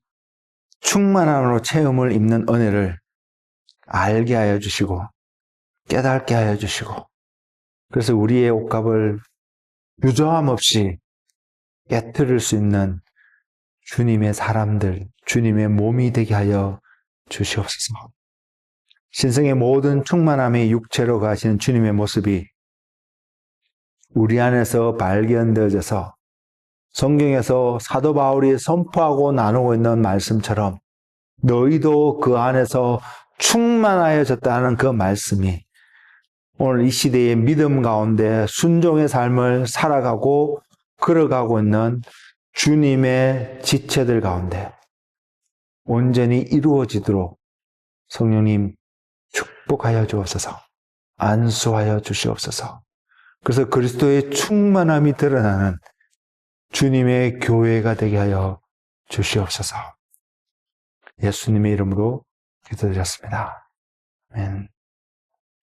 S1: 충만함으로 체험을 입는 은혜를 알게 하여 주시고 깨닫게 하여 주시고, 그래서 우리의 옷값을 유저함 없이 깨트릴 수 있는 주님의 사람들, 주님의 몸이 되게 하여 주시옵소서. 신성의 모든 충만함이 육체로 가시는 주님의 모습이 우리 안에서 발견되어져서 성경에서 사도 바울이 선포하고 나누고 있는 말씀처럼 너희도 그 안에서 충만하여졌다는 그 말씀이 오늘 이 시대의 믿음 가운데 순종의 삶을 살아가고 걸어가고 있는 주님의 지체들 가운데 온전히 이루어지도록 성령님 축복하여 주옵소서. 안수하여 주시옵소서. 그래서 그리스도의 충만함이 드러나는 주님의 교회가 되게 하여 주시옵소서. 예수님의 이름으로 기도드렸습니다. 아멘.